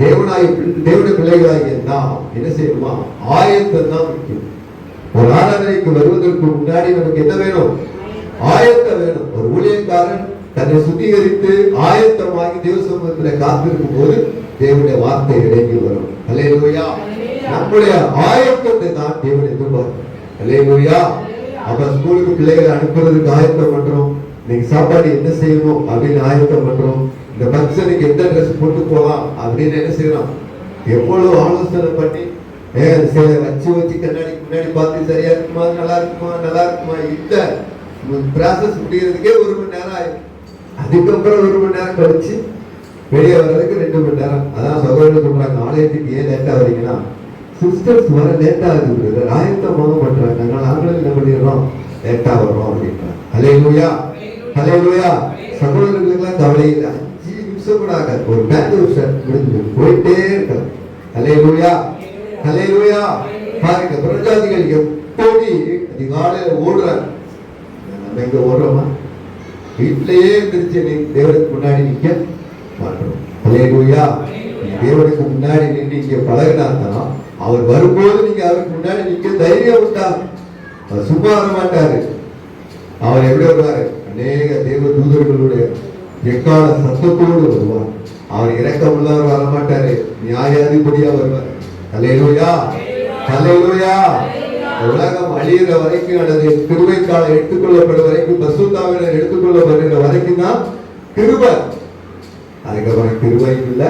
தேவனுடைய பிள்ளைகளாகிய நாம் என்ன செய்யணுமா? ஆயத்தம் தான் முக்கியம். ஒரு ஆராதனைக்கு வருவதற்கு முன்னாடி நமக்கு என்ன வேணும்? ஆயத்தம் வேணும். ஒரு ஊழியக்காரன் தன்னை சுத்திகரித்து ஆயத்தமாகி தேவ சமூகத்தில் காத்திருக்கும் போது தேவனுடைய வார்த்தை இறங்கி வரும். ஹல்லேலூயா. நம்முடைய ஆயத்தத்தை தான் தேவன் எதிர்பார்க்கிறார். ஹல்லேலூயா. அப்ப ஸ்கூலுக்கு பிள்ளைகளை அனுப்புறதுக்கு ஆயத்தம் பண்றோம். நீங்க சாப்பாடு என்ன செய்யணும் அப்படின்னு ஆயத்தம் பண்றோம். இந்த பக்தனுக்கு எந்த ட்ரெஸ் போட்டு போகலாம் அப்படின்னு என்ன செய்யணும்? எவ்வளவு ஆலோசனை பண்ணி வச்சு கண்ணாடிக்கு முன்னாடி பார்த்து சரியா இருக்குமா, நல்லா இருக்குமா, நல்லா இருக்குமா. இந்த ப்ராசஸ் முடிகிறதுக்கே 1 மணி நேரம் ஆயிடும். அதுக்கப்புறம் 1 மணி நேரம் கழிச்சு வெளியே வர்றதுக்கு 2 மணி நேரம். அதான் சகோதரர் சொல்றாங்க, ஆலயத்துக்கு ஏன் லேட்டா வரீங்கன்னா சிஸ்டர்ஸ் வர லேட்டா இருக்குது, ஆயத்தமாக பண்றாங்க, நாங்களும் என்ன பண்ணிடுறோம்? லேட்டா வர்றோம் அப்படின்றாங்க. ஹல்லேலூயா, ஹல்லேலூயா. சகோதரர்களுக்கெல்லாம் கவலை இல்லை. 5 நிமிஷம் கூட ஆகாது. ஒரு பேங்க் முடிஞ்சு போயிட்டே இருக்கலாம். ஹல்லேலூயா, ஹல்லேலூயா. பாருங்க, பிரஜாதிகள் எப்படி அதிகாலையில ஓடுறாங்க. நம்ம எங்க ஓடுறோமா? வீட்டிலேயே இருந்துச்சு. நீ தேவனுக்கு முன்னாடி நிக்க மாட்டோம். ஹல்லேலூயா. தேவனுக்கு முன்னாடி நின்று இங்க பழகினாதான் அவர் வரும்போது நீங்க அவருக்கு முன்னாடி நிக்க தைரியம் உண்டா? அவர் சும்மா வர மாட்டாரு. அவர் எப்படி வருவாரு? அநேக தேவ தூதர்களுடைய எக்கால சத்தத்தோடு வருவார். அவர் இரக்கம் உள்ளவர் வர மாட்டாரு, நியாயாதிபதியா வருவார். ஹல்லேலூயா, ஹல்லேலூயா. உலகம் அழியிற வரைக்கும் அல்லது கிருபை காலம் எடுத்துக்கொள்ளப்படும் வரைக்கும், பசுத்தாவினர் எடுத்துக்கொள்ளப்படுகிற வரைக்கும் தான் கிருபை. அதுக்கப்புறம் கிருபையும் இல்லை,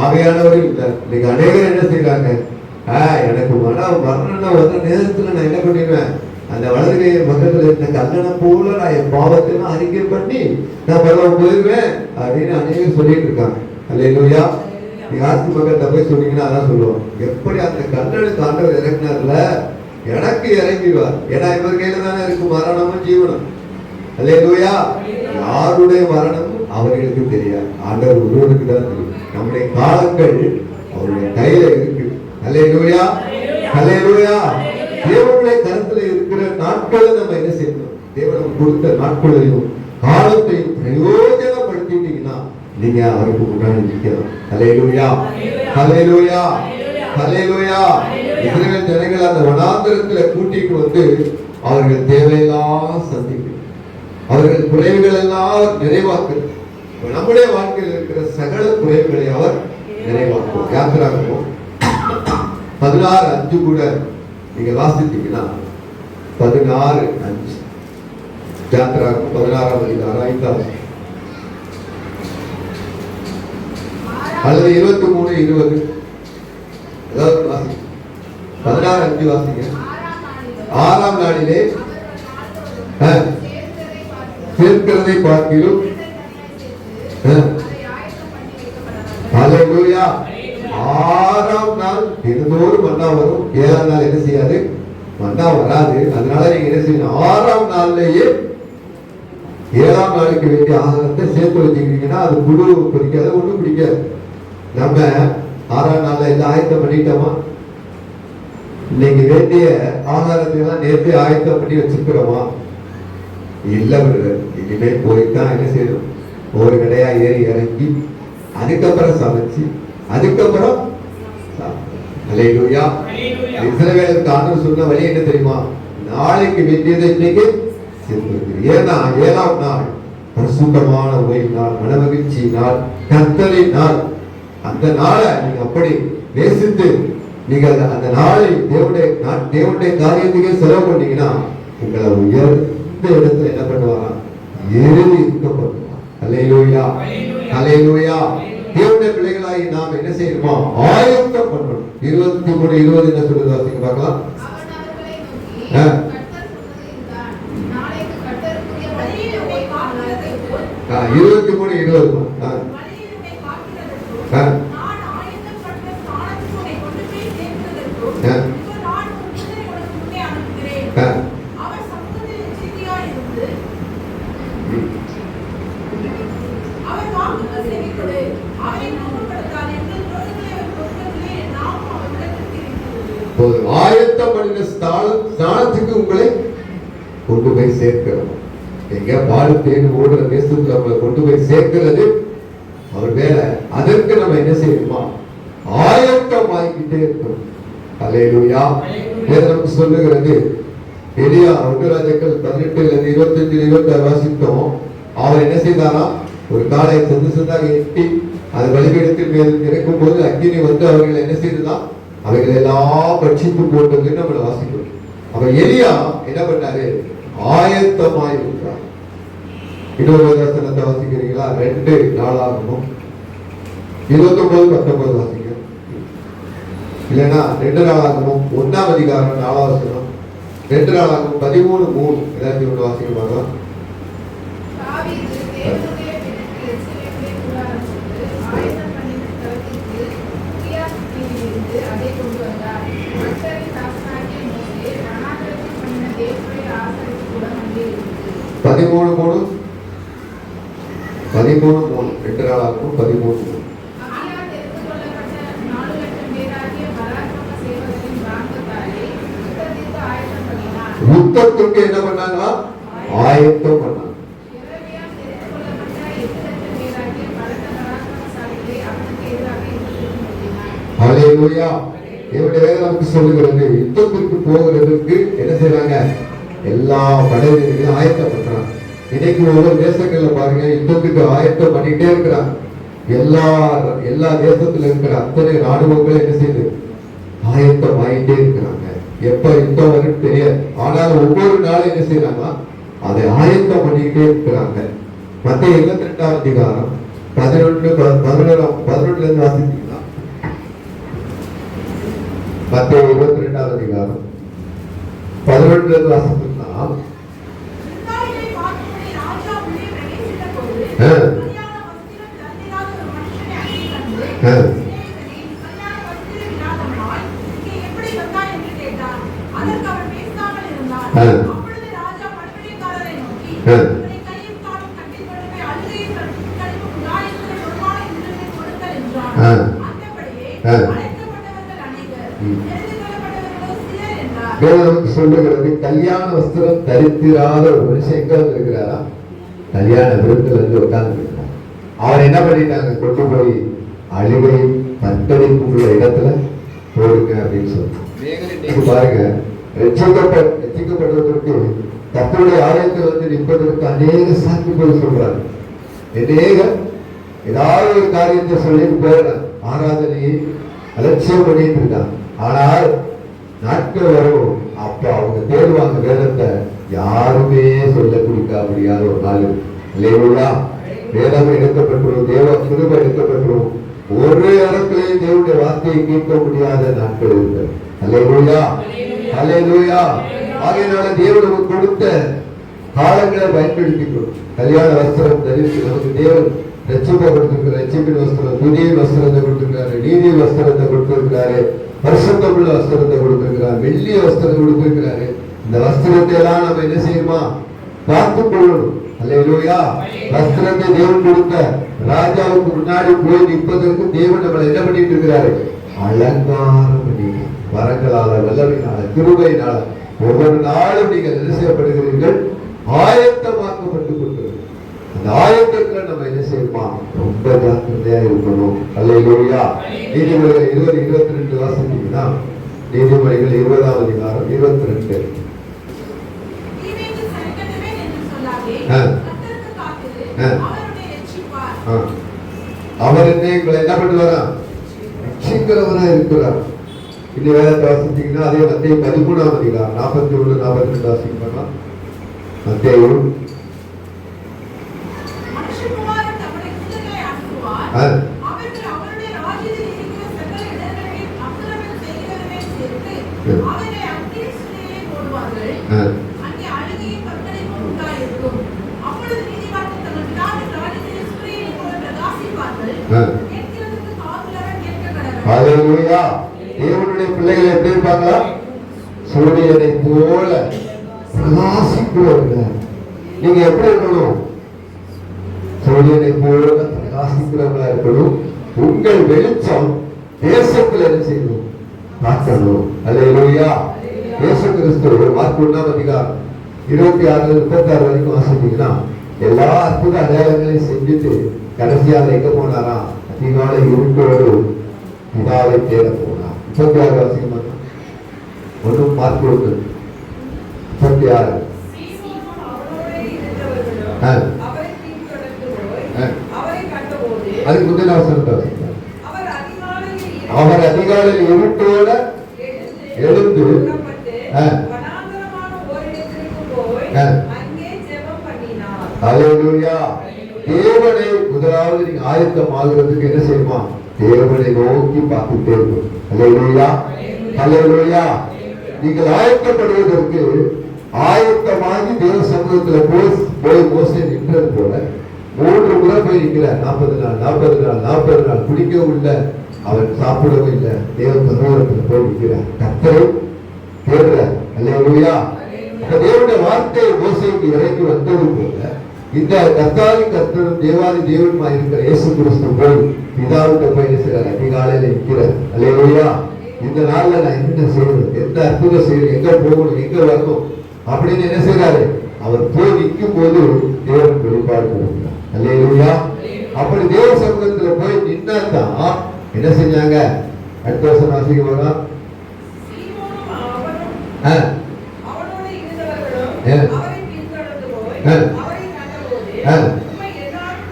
ஆவியானவரும் இல்லை. இன்னைக்கு அநேகர் என்ன செய்யறாங்க? எனக்கு மனம் வரணும் வந்த நேரத்துல நான் என்ன பண்ணிடுவேன்? அந்த வலது கையை பக்கத்துல இருந்த கல்லணை போல நான் என் பாவத்தையும் அறிக்கை பண்ணி நான் பரவாயில்ல போயிருவேன் அப்படின்னு அநேகர் சொல்லிட்டு இருக்காங்க. ஹல்லேலூயா. நீங்க ஆசி பக்கத்துல போய் சொன்னீங்கன்னா அதான் சொல்லுவாங்க, எப்படி அந்த கல்லனுக்கு ஆண்டவர் இறங்கினார்ல எனக்கு இறங்கிடுவார். ஏன்னா இவர் கையில தானே இருக்கு மரணமும் ஜீவனம். ஹல்லேலூயா. யாருடைய மரணமும் அவர்களுக்கு தெரியாது, ஆண்டவர் ஒருவருக்கு தான் தெரியும். நம்முடைய காலங்கள் அவருடைய கையில இருக்கு. ஹல்லேலூயா, ஹல்லேலூயா. தேவனுடைய கருத்துல இருக்கிற நாட்களை நம்ம என்ன செய்யணும்? தேவன் கொடுத்த நாட்களையும் காலத்தையும் பிரயோஜனப்படுத்திட்டீங்கன்னா நீங்க அவருக்கு முன்னாடி நிற்கலாம். ஹல்லேலூயா, ஹல்லேலூயா, ஹல்லேலூயா. இஸ்ரவேல் ஜனங்கள் அந்த வனாந்தரத்துல கூட்டிட்டு வந்து அவர்கள் தேவையெல்லாம் சந்திக்கணும், அவர்கள் குறைவுகள் எல்லாம் நிறைவாக்கணும். நம்முடைய வாழ்க்கையில் இருக்கிற சகல குறைவுகளை அவர் நிறைவாக்குவோம். யாத்திராகமம் 16:5 கூட நீங்க வாசித்தீங்கன்னா 16:5 யாத்திராகமம் 16ஆம் அதிகாரம் 5ஆம் அல்லது 23:20 அதாவது வாசி 16:5 வாசிங்க. 6ஆம் நாளிலே சேர்க்கிறதை பார்க்கிலும் ஹல்லேலூயா 6ஆம் நாள் தினந்தோறும் மன்னா வரும். 7ஆம் நாள் என்ன செய்யாது? மன்னா வராது. அதனால நீங்க என்ன செய்யணும்? 6ஆம் நாள்லயே 7ஆம் நாளுக்கு வேண்டிய ஆகாரத்தை சேர்த்து வச்சுக்கிட்டீங்கன்னா அது புழு பிடிக்காது, ஒண்ணும் பிடிக்காது. நம்ம 6ஆம் நாள்ல எல்லாம் ஆயத்தம் பண்ணிட்டோமா? இன்னைக்கு வேண்டிய ஆகாரத்தை எல்லாம் நேற்று ஆயத்தம் பண்ணி வச்சிருக்கிறோமா? இல்ல இனிமேல் போய்தான் என்ன செய்யணும்? ஒரு கடையா ஏறி இறங்கி அதுக்கப்புறம் சமைச்சு அதுக்கப்புறம் ஹல்லேலூயா. இஸ்ரவேலுக்கு ஆண்டவர் சொன்ன வழி என்ன தெரியுமா? நாளைக்கு வேண்டியதை இன்னைக்கு சேர்த்து வைக்கிறேன். ஏன்னா 7ஆம் நாள் பரிசுத்தமான ஓய்வு நாள், மனமகிழ்ச்சி நாள், கர்த்தரின் நாள். அந்த நாளை நீங்க அப்படி நேசித்து நீங்க அந்த நாளை தேவனுடைய காரியத்துக்கே செலவு பண்ணீங்கன்னா உங்களை உயர்ந்த இடத்துல என்ன பண்ணுவாங்க? ஏறி இருக்கப்படுவாங்க. ஹல்லேலூயா, ஹல்லேலூயா. தேவனுடைய பிள்ளைகளாகி நாம் என்ன செய்யணுமா? ஆயத்தம் பண்ணணும். 23:20 என்ன சொல்லுது வாசிங்க பார்க்கலாம். 23:20 ஆயத்தம் பண்ணின ஸ்தானத்துக்கு உங்களை கொண்டு போய் சேர்க்கிறோம். எங்க பாடு தேடி ஓடுற தேசத்துல நம்மளை கொண்டு போய் சேர்க்கிறது அவர் வேலை. அதற்கு நம்ம என்ன செய்யணுமா? ஆயத்தம் ஆகிக்கிட்டே இருக்கணும். ஹல்லேலூயா. நமக்கு சொல்லுகிறது எலியா 1 ராஜாக்கள் 18:25-26 வாசித்தோம். அவர் என்ன செய்தாரா? ஒரு காலை செந்தாக எட்டி அது பலிபீடத்தின் மேல் இறக்கும் போது அக்கினி வந்து அவர்கள் என்ன செய்ததான்? அவைகள் எல்லாம் பட்சித்து போட்டதுன்னு நம்மளை வாசிக்கிறோம். அப்ப எலியா என்ன பண்ணாரு? ஆயத்தமாய் இருக்கிறார். இன்னொரு வசனத்தை வாசிக்கிறீங்களா? 2 நாளாகமும் 29-19 வாசிக்க. இல்லைன்னா 2 நாளாகமும் 1ஆம் அதிகாரம் 4ஆம் வசனம், 2 நாளாகமும் 13:3 ஏதாச்சும் ஒன்று வாசிக்க பார்க்கலாம். பதிமூணு மூணு 2 நாளாகமும் 13:3 யுத்தத்துக்கு என்ன பண்ணாங்களா? ஆயத்தம் பண்ணாங்க. ஹல்லேலூயா. இவருடைய வேதம் நமக்கு சொல்லுகிறது யுத்தத்திற்கு போகிறதுக்கு என்ன செய்றாங்க? எல்லா படையினரையும் ஆயத்தம் பண்றாங்க. இன்னைக்கு ஒவ்வொரு தேசங்கள்ல பாருங்க யுத்தத்துக்கு ஆயத்தம் பண்ணிட்டே இருக்கிறாங்க. எல்லா தேசத்துல இருக்கிற அத்தனை ராணுவங்களும் என்ன செய்யுது? ஆயத்தம் ஆயிட்டே இருக்கிறாங்க. எப்ப யுத்தம் வரும்னு தெரியாது. ஆனாலும் ஒவ்வொரு நாளும் என்ன செய்யறாங்க? அதை ஆயத்தம் பண்ணிக்கிட்டே இருக்கிறாங்க. மத்திய 22ஆம் அதிகாரம் 11-11 இருந்து வாசித்தீங்களா? மத்திய 22ஆம் அதிகாரம் 11 இருந்து வாசித்தீங்கன்னா சொல்லுகிறது கல்யாண வஸ்திரம் தரித்திராத ஒரு மனுஷன் எங்க வந்து இருக்கிறாரா? கல்யாண விருந்துல இருந்து உட்கார்ந்து இருக்கிறார். அவர் என்ன பண்ணிட்டாங்க? கொண்டு போய் அழுகை தத்தளிப்பு உள்ள இடத்துல போடுங்க அப்படின்னு சொல்லுங்க. பாருங்க, ரட்சிக்கப்படுவதற்கு கர்த்தருடைய ஆலயத்தில் வந்து நிற்பதற்கு அநேக சாட்சிகள் சொல்றாரு. ஏதாவது ஒரு காரியத்தை சொல்லிட்டு போயிடலாம். ஆராதனையை அலட்சியம் பண்ணிட்டு இருக்கான். ஆனால் நாட்கள் வரும், அப்ப அவங்க தேடுவாங்க வேதத்தை, யாருமே சொல்ல கொடுக்க முடியாத ஒரு நாள் இல்லையா? வேதம் எடுக்கப்பட்டுரும், தேவ கிருபை எடுக்கப்பட்டுரும், ஒரு இடத்துலயும் தேவனுடைய வார்த்தையை கேட்க முடியாத நாட்கள் இருக்கு. அல்லேலூயா, அல்லேலூயா. ஆகையினால தேவன் நமக்கு கொடுத்த காலங்களை பயன்படுத்திக்கணும். கல்யாண வஸ்திரம் தரித்து நமக்கு தேவன் ரட்சிப்பை கொடுத்திருக்கிறார். ரட்சிப்பின் வஸ்திரம், புதிய வஸ்திரத்தை கொடுத்திருக்கிறாரு, நீதி வஸ்திரத்தை கொடுத்திருக்கிறாரு, பரிசுத்தமுள்ள வஸ்திரத்தை கொடுத்திருக்கிறார், வெள்ளிய வஸ்திரத்தை கொடுத்திருக்கிறாரு. இந்த வஸ்திரத்தை எல்லாம் நம்ம என்ன செய்யணுமா? பார்த்துக் கொள்ளணும். அல்லேலூயா. வஸ்திரத்தை தேவன் கொடுத்த ராஜாவுக்கு முன்னாடி போய் நிற்பதற்கு தேவன் நம்மளை என்ன பண்ணிட்டு இருக்கிறாரு? அலங்காரம் பண்ணி வரங்களால, வல்லமையினால, கிருபையினால ஒவ்வொரு நாளும் நீங்கள் என்ன செய்யப்படுகிறீர்கள்? ஆயத்தமாக்கப்பட்டு கொண்டிருக்கிறீர்கள். அந்த ஆயத்தத்துல நம்ம என்ன செய்யணுமா? ரொம்ப ஜாக்கிரதையா இருக்கணும். அல்லேலூயா. நீதிமொழிகள் 20:22 வாசித்தீங்கன்னா, நீதிமொழிகள் 20ஆம் அதிகாரம் 22. அவர் என்ன என்ன பண்ணுவாரா? ரட்சிக்கிறவரா இருக்கிறார். இந்த வேதத்தை வாசித்தீங்கன்னா அதே மத்தேயு 13ஆம் அதிகாரம் 41-42 வாசிக்கலாம். மத்தேயு ஹல்லேலூயா. தேவனுடைய பிள்ளைகள் எப்படி இருப்பாங்களா? சூரியனை போல பிரகாசிக்கிறவங்க. நீங்க எப்படி இருக்கணும்? சூரியனை போல பிரகாசிக்கிறவங்களா இருக்கணும். உங்கள் வெளிச்சம் தேசத்துல என்ன செய்யணும்? காட்டணும். அல்லேலூயா. இயேசு கிறிஸ்து மார்க்கு 1ஆம் அதிகாரம் 26-36 வரைக்கும் வாசித்தீங்கன்னா, எல்லா அற்புத அடையாளங்களையும் செஞ்சுட்டு கடைசியாக எங்க போனாரா? அதிகாலை இருட்டோடு பிதாவை தேட போனார். 36 வாசிக்கமா? 1 மார்க் 1:36. அதுக்கு முந்தின அவசரத்தை அவர் அதிகாலையில் இருட்டோட எழுந்து அல்லேலூயா. தேவனை முதலாவது நீங்க ஆயத்தம் ஆகுறதுக்கு என்ன செய்யுமா? தேவனை நோக்கி பார்த்துட்டே இருக்கும். அல்லேலூயா, அல்லேலூயா. நீங்கள் ஆயத்தப்படுவதற்கு ஆயத்தமாகி தேவ சமூகத்துல போய் மோசே நின்றது போல 3 முறை போய் நிற்கிறார். 40 நாள் குடிக்கவும் இல்லை, அவன் சாப்பிடவும் இல்லை. தேவ சமூகத்துல போய் நிற்கிறார், கர்த்தரை தேடுறார். அல்லேலூயா. தேவனுடைய வார்த்தை மோசேக்கு இறங்கி வந்தது போல இந்த கர்த்தரும் தேவாதி தேவனுமா இருக்கிற இயேசு கிறிஸ்து போய் பிதாவுக்கு போய் என்ன செய்யறார்? அதிகாலையில நிற்கிறார். அல்லேலூயா. இந்த நாள்ல நான் என்ன செய்யணும்? எந்த அற்புதம் செய்யணும்? எங்க போகணும்? எங்க வரணும்? அப்படின்னு என்ன செய்யறாரு? அவர் போய் நிற்கும் போது தேவன் வெளிப்பாடு கொடுக்கிறார். அல்லேலூயா. அப்படி தேவ சமூகத்துல போய் நின்னாதான் என்ன செஞ்சாங்க? அடுத்த வருஷம் வாசிக்க வரலாம்.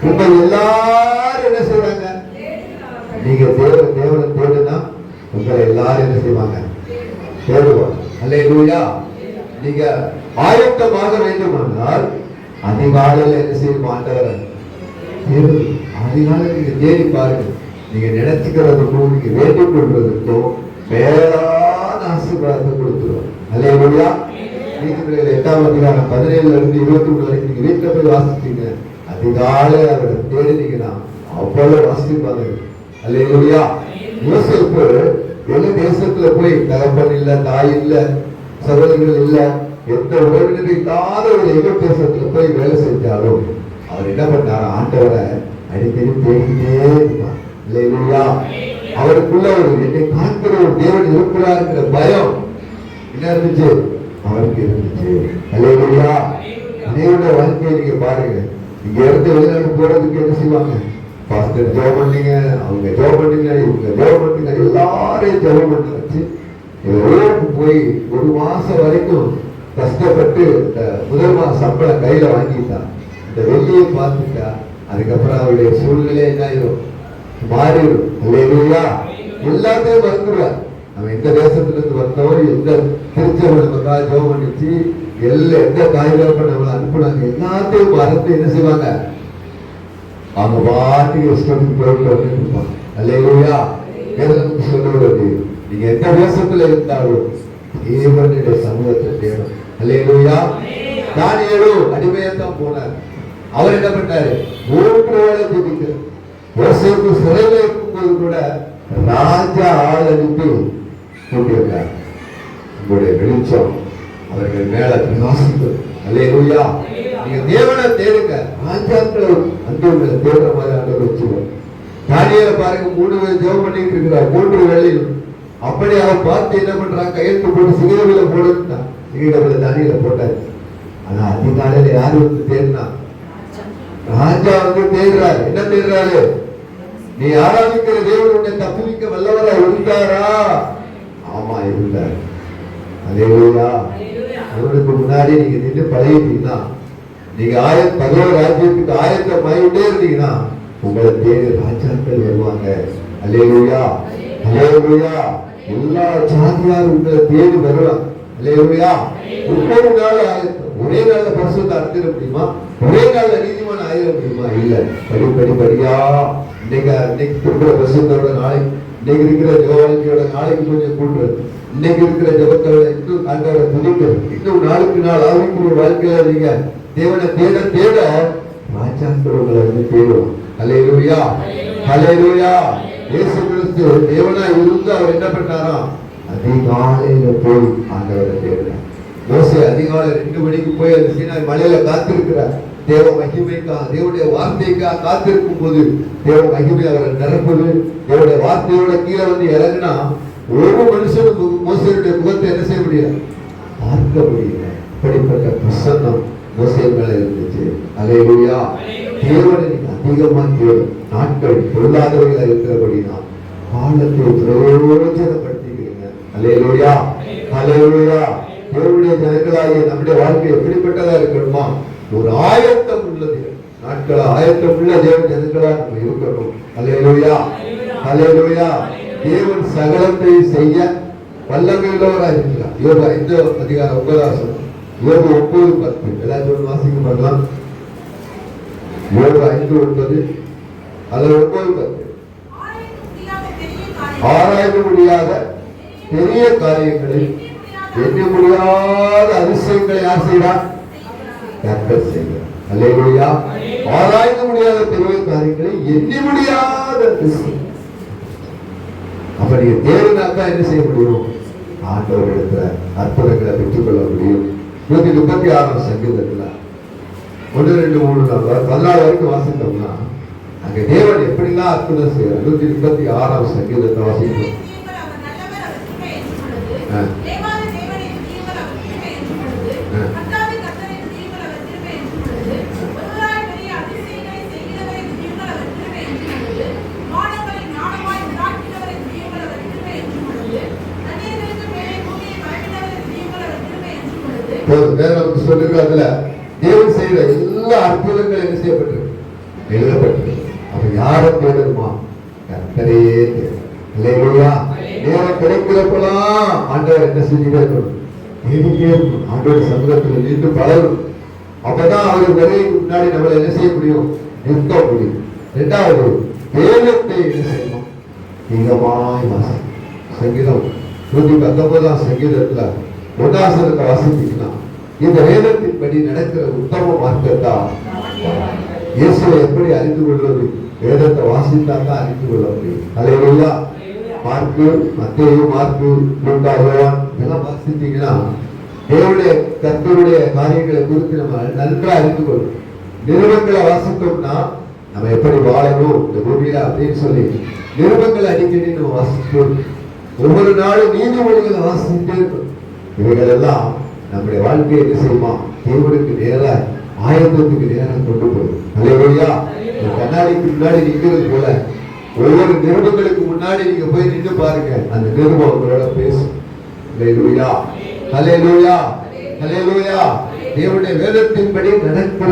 இப்ப எல்லாரும் என்ன செய்வாங்க? நீங்க தேவனை தேடுனா உங்களை எல்லாரும் என்ன செய்வாங்க? தேடுவாங்க. அல்லேலூயா. நீங்க ஆயத்தமாக வேண்டுமானால் அதிகாலையில் என்ன செய்யும்? ஆண்டவரை தேடு. அதிகாலையில் நீங்க தேடி பாருங்க. நீங்க நினைச்சுக்கிறதுக்கும் நீங்க வேண்டிக் கொள்வதற்கும் வேளாண் ஆசீர்வாதத்தை கொடுத்துருவோம். அல்லேலூயா. நீதிமொழிகள் 8ஆம் அதிகாரம் 17-23 வரைக்கும் நீங்க வீட்டுல போய் வாசிச்சீங்க. அதிகாலை அவரை தேடினீங்கன்னா அவ்வளவு வாசிப்பாங்க. அல்லேலூயா. யோசேப்பு வெளி தேசத்துல போய் தகப்பன் இல்ல, தாய் இல்ல, சகோதரர்கள் இல்ல, எந்த உறவினரும் இல்லாத ஒரு எகிப்து தேசத்துல போய் வேலை செஞ்சாலும் அவர் என்ன பண்ணாரு? ஆண்டவரை அடிக்கடி தேடிட்டே இருந்தார். அல்லேலூயா. அவருக்குள்ள ஒரு என்னை காண்கிற ஒரு தேவன் இருக்கிறாருங்கிற பயம் என்ன இருந்துச்சு? அவருக்கு இருந்துச்சு. அல்லேலூயா. தேவனுடைய வாழ்க்கையை நீங்க பாருங்க. இங்க இருந்து வெளிநாடு போறதுக்கு என்ன செய்வாங்க? பாஸ்டர் ஜெபம் பண்ணீங்க, அவங்க ஜெபம் பண்ணீங்க, இவங்க ஜெபம் பண்ணீங்க, எல்லாரையும் ஜெபம் பண்ண வச்சு ஊருக்கு போய் 1 மாசம் வரைக்கும் கஷ்டப்பட்டு முதல் மாசம் சம்பளம் கையில வாங்கிட்டா. இந்த வெள்ளியை பார்த்துட்டா அதுக்கப்புறம் அவருடைய சூழ்நிலை என்ன ஆயிரும்? மாறிடும். அல்லேலூயா. எல்லாத்தையும் மறந்துடுவார். நம்ம எந்த தேசத்துல இருந்து வந்தவர், எந்த திருச்சபை நமக்காக ஜெபம் பண்ணிச்சு, எந்த காய்கறி நம்மளை அனுப்புனாங்க, எல்லாத்தையும் மறந்து என்ன செய்வாங்க, அவங்க பாட்டுக்கு இஷ்டத்துக்கு போயிட்டு வந்து கொடுப்பாங்க. அல்லேலூயா. வேதம் சொல்லுவது, நீங்க எந்த தேசத்துல இருந்தாலும் தேவனுடைய சமூகத்தை தேடும். அல்லேலூயா. தானியேலு அடிமையத்தான் போனார். அவர் என்ன பண்ணாரு, 3 வேளை ஜெபிக்கிறார். யோசேப்பு சிறையில இருக்கும்போது கூட ராஜா ஆள் அனுப்பி கூட்டியிருக்கார். உங்களுடைய வெளிச்சம் அவர்கள் மேல பிரகாசிக்கும். அல்லேலூயா. நீங்க தேவனை தேடுங்க, ராஜாக்கள் அந்த தேடுற மாதிரி ஆண்டவர் வச்சுக்கோங்க. தானியேலை பாருங்க, 3 வேளை ஜெபம் பண்ணிட்டு இருக்கிறார், 3 வேளையும். அப்படி அவர் பார்த்து என்ன பண்றாங்க, கையெழுத்து போட்டு சிகிரவில போடுன்னா சிகிரவில தானியேலை போட்டாரு. ஆனா அதிகாலையில யாரு வந்து தேடினா, ராஜா வந்து தேடுறாரு. என்ன தேடுறாரு, நீ ஆராதிக்கிற தேவன் உன்னை தப்புவிக்க வல்லவரா இருந்தாரா? ஆமா, இருந்தார். அல்லேலூயா. அவருக்கு முன்னாடி நீங்க நின்று பழகிட்டீங்கன்னா, நீங்க பகவ ராஜ்யத்துக்கு ஆயத்தமாயிட்டே இருந்தீங்கன்னா உங்களை தேடி ராஜாக்கள் வருவாங்க. அல்லேலூயா. அல்லேலூயா. எல்லா ஜாதியாரும் உங்களை தேடி வருவாங்க. அல்லேலூயா. ஒவ்வொரு நாள் ஆயத்தம். ஒரே நாள்ல பரிசுத்த அடைஞ்சிட முடியுமா? ஒரே நாள்ல நீதிமான் ஆயிட முடியுமா? இல்ல. படிப்படியா இன்னைக்கு கொடுக்குற பரிசுத்தோட நாளைக்கு, இன்னைக்கு இருக்கிற ஜெபவாழ்க்கையோட நாளைக்கு கொஞ்சம் கூட்டுறது, இன்னைக்கு இருக்கிற ஜெபத்தோட இன்னும் ஆண்டவரை துதிக்கிறது, இன்னும் நாளுக்கு நாள் ஆவிக்குரிய வாழ்க்கையில நீங்க தேவனை தேட தேட ராஜாக்கள் உங்களை வந்து தேடுவோம். அல்லேலூயா. அல்லேலூயா. இயேசு கிறிஸ்து தேவனா இருந்து அவர் என்ன பண்ணாராம், அதிகாலையில போய் ஆண்டவரை தேடுறார். மோசே அதிகாலை 2 மணிக்கு போய் அந்த சீனாய் மலையில காத்திருக்கிறார். தேவ மகிமைக்காக, தேவனுடைய வார்த்தைக்காக காத்திருக்கும் போது தேவ மகிமை அவரை நிரப்புது. தேவனுடைய வார்த்தையோட கீழே வந்து இறங்கினா ஒரு மனுஷனும் மோசையுடைய முகத்தை என்ன செய்ய முடியாது, பார்க்க முடியல. இப்படிப்பட்ட பிரசன்னம் மோசே மேல இருந்துச்சு. அல்லேலூயா. தேவனை அதிகமா தேடும் நாட்கள் பொருளாதாரங்களா இருக்கிறபடினா காலத்தை பிரயோஜனப்படுத்திக்கிறீங்க. அல்லேலூயா. அல்லேலூயா. தேவனுடைய ஜனங்களாகிய நம்முடைய வாழ்க்கை எப்படிப்பட்டதா இருக்கணுமா, ஒரு ஆயத்தம் உள்ளது நாட்களா, ஆயத்தம் உள்ள தேவ ஜனங்களா நம்ம இருக்கணும். அல்லேலூயா. அல்லேலூயா. தேவன் சகலத்தை செய்ய வல்லமையுள்ளவராக இருக்கிறார். யோபு 5:9. யோபு 9:10. எல்லாரும் வாசிக்க பார்க்கலாம். யோபு 5:9 அல்லது 9:10. ஆராய்ந்து முடியாத பெரிய காரியங்களை, எண்ண முடியாத அதிசயங்களை யார் செய்கிறார்? கர்த்தர் செய்கிறார். அல்லேலூயா. ஆராய்ந்து முடியாத பெரிய காரியங்களை, எண்ண முடியாத அதிசயம். அப்ப நீங்க தேவனாக்கா என்ன செய்ய முடியும்? ஆண்டவர் இடத்துல அற்புதங்களை பெற்றுக்கொள்ள முடியும். 136 சங்கீதத்துல 1, 2, 3, 4, 14 வரைக்கும் வாசித்தோம்னா அங்க தேவன் எப்படிலாம் அற்புதம் செய்யறார். 136 சங்கீதத்தை வாசிக்கணும். சொல்லிருக்காதுல தேவன் செய்யற எல்லா அற்புதங்களும் என்ன செய்யப்பட்டிருக்கு, எழுதப்பட்டிருக்கு. அப்ப யாரை தேடணுமா? கர்த்தரையே தேடும். இல்லையா? நேரம் கிடைக்கிறப்பெல்லாம் ஆண்டவர் என்ன செஞ்சுட்டே இருக்கணும், தேடிட்டே இருக்கணும். ஆண்டோட சமூகத்தில் நின்று பழகணும். அப்பதான் அவர் வரைக்கு முன்னாடி நம்மளை என்ன செய்ய முடியும், நிற்க முடியும். 2வது வேதத்தை என்ன செய்யணும், அதிகமாய் வாசிக்கணும். சங்கீதம் 119 சங்கீதத்துல 1 வாசிக்கலாம். இந்த வேதத்தின்படி நடக்கிற உத்தம மார்க்கத்தா இயேசுவை எப்படி அறிந்து கொள்வது? வேதத்தை வாசித்தாதான் அறிந்து கொள்ள முடியும். அல்லேலூயா. மார்க்கு, மத்தேயு, மார்க்கு, லூக்கா, யோவான் இதெல்லாம் வாசித்தீங்கன்னா தேவனுடைய கர்த்தருடைய காரியங்களை குறித்து நம்ம நன்றாக அறிந்து கொள்ளும். நிருபங்களை வாசித்தோம்னா நம்ம எப்படி வாழணும் இந்த பூமியில அப்படின்னு சொல்லி நிருபங்களை அடிக்கடி நம்ம வாசிப்போம். ஒவ்வொரு நாளும் நீதிமொழிகளை வாசிச்சுட்டே இருக்கும். இவைகள் எல்லாம் நம்முடைய வாழ்க்கையை என்ன செய்யுமா, தேவனுக்கு நேராக ஆயத்தத்துக்கு நேராக கொண்டு போகும். அல்லேலூயா. கண்ணாடிக்கு முன்னாடி நிற்கிறது போல ஒவ்வொரு நிருபங்களுக்கு முன்னாடி நீங்க போய் நின்று பாருங்க, அந்த நிருபம் உங்களோட பேசும். அல்லேலூயா. அல்லேலூயா. அல்லேலூயா. தேவனுடைய வேதத்தின்படி நடக்கிற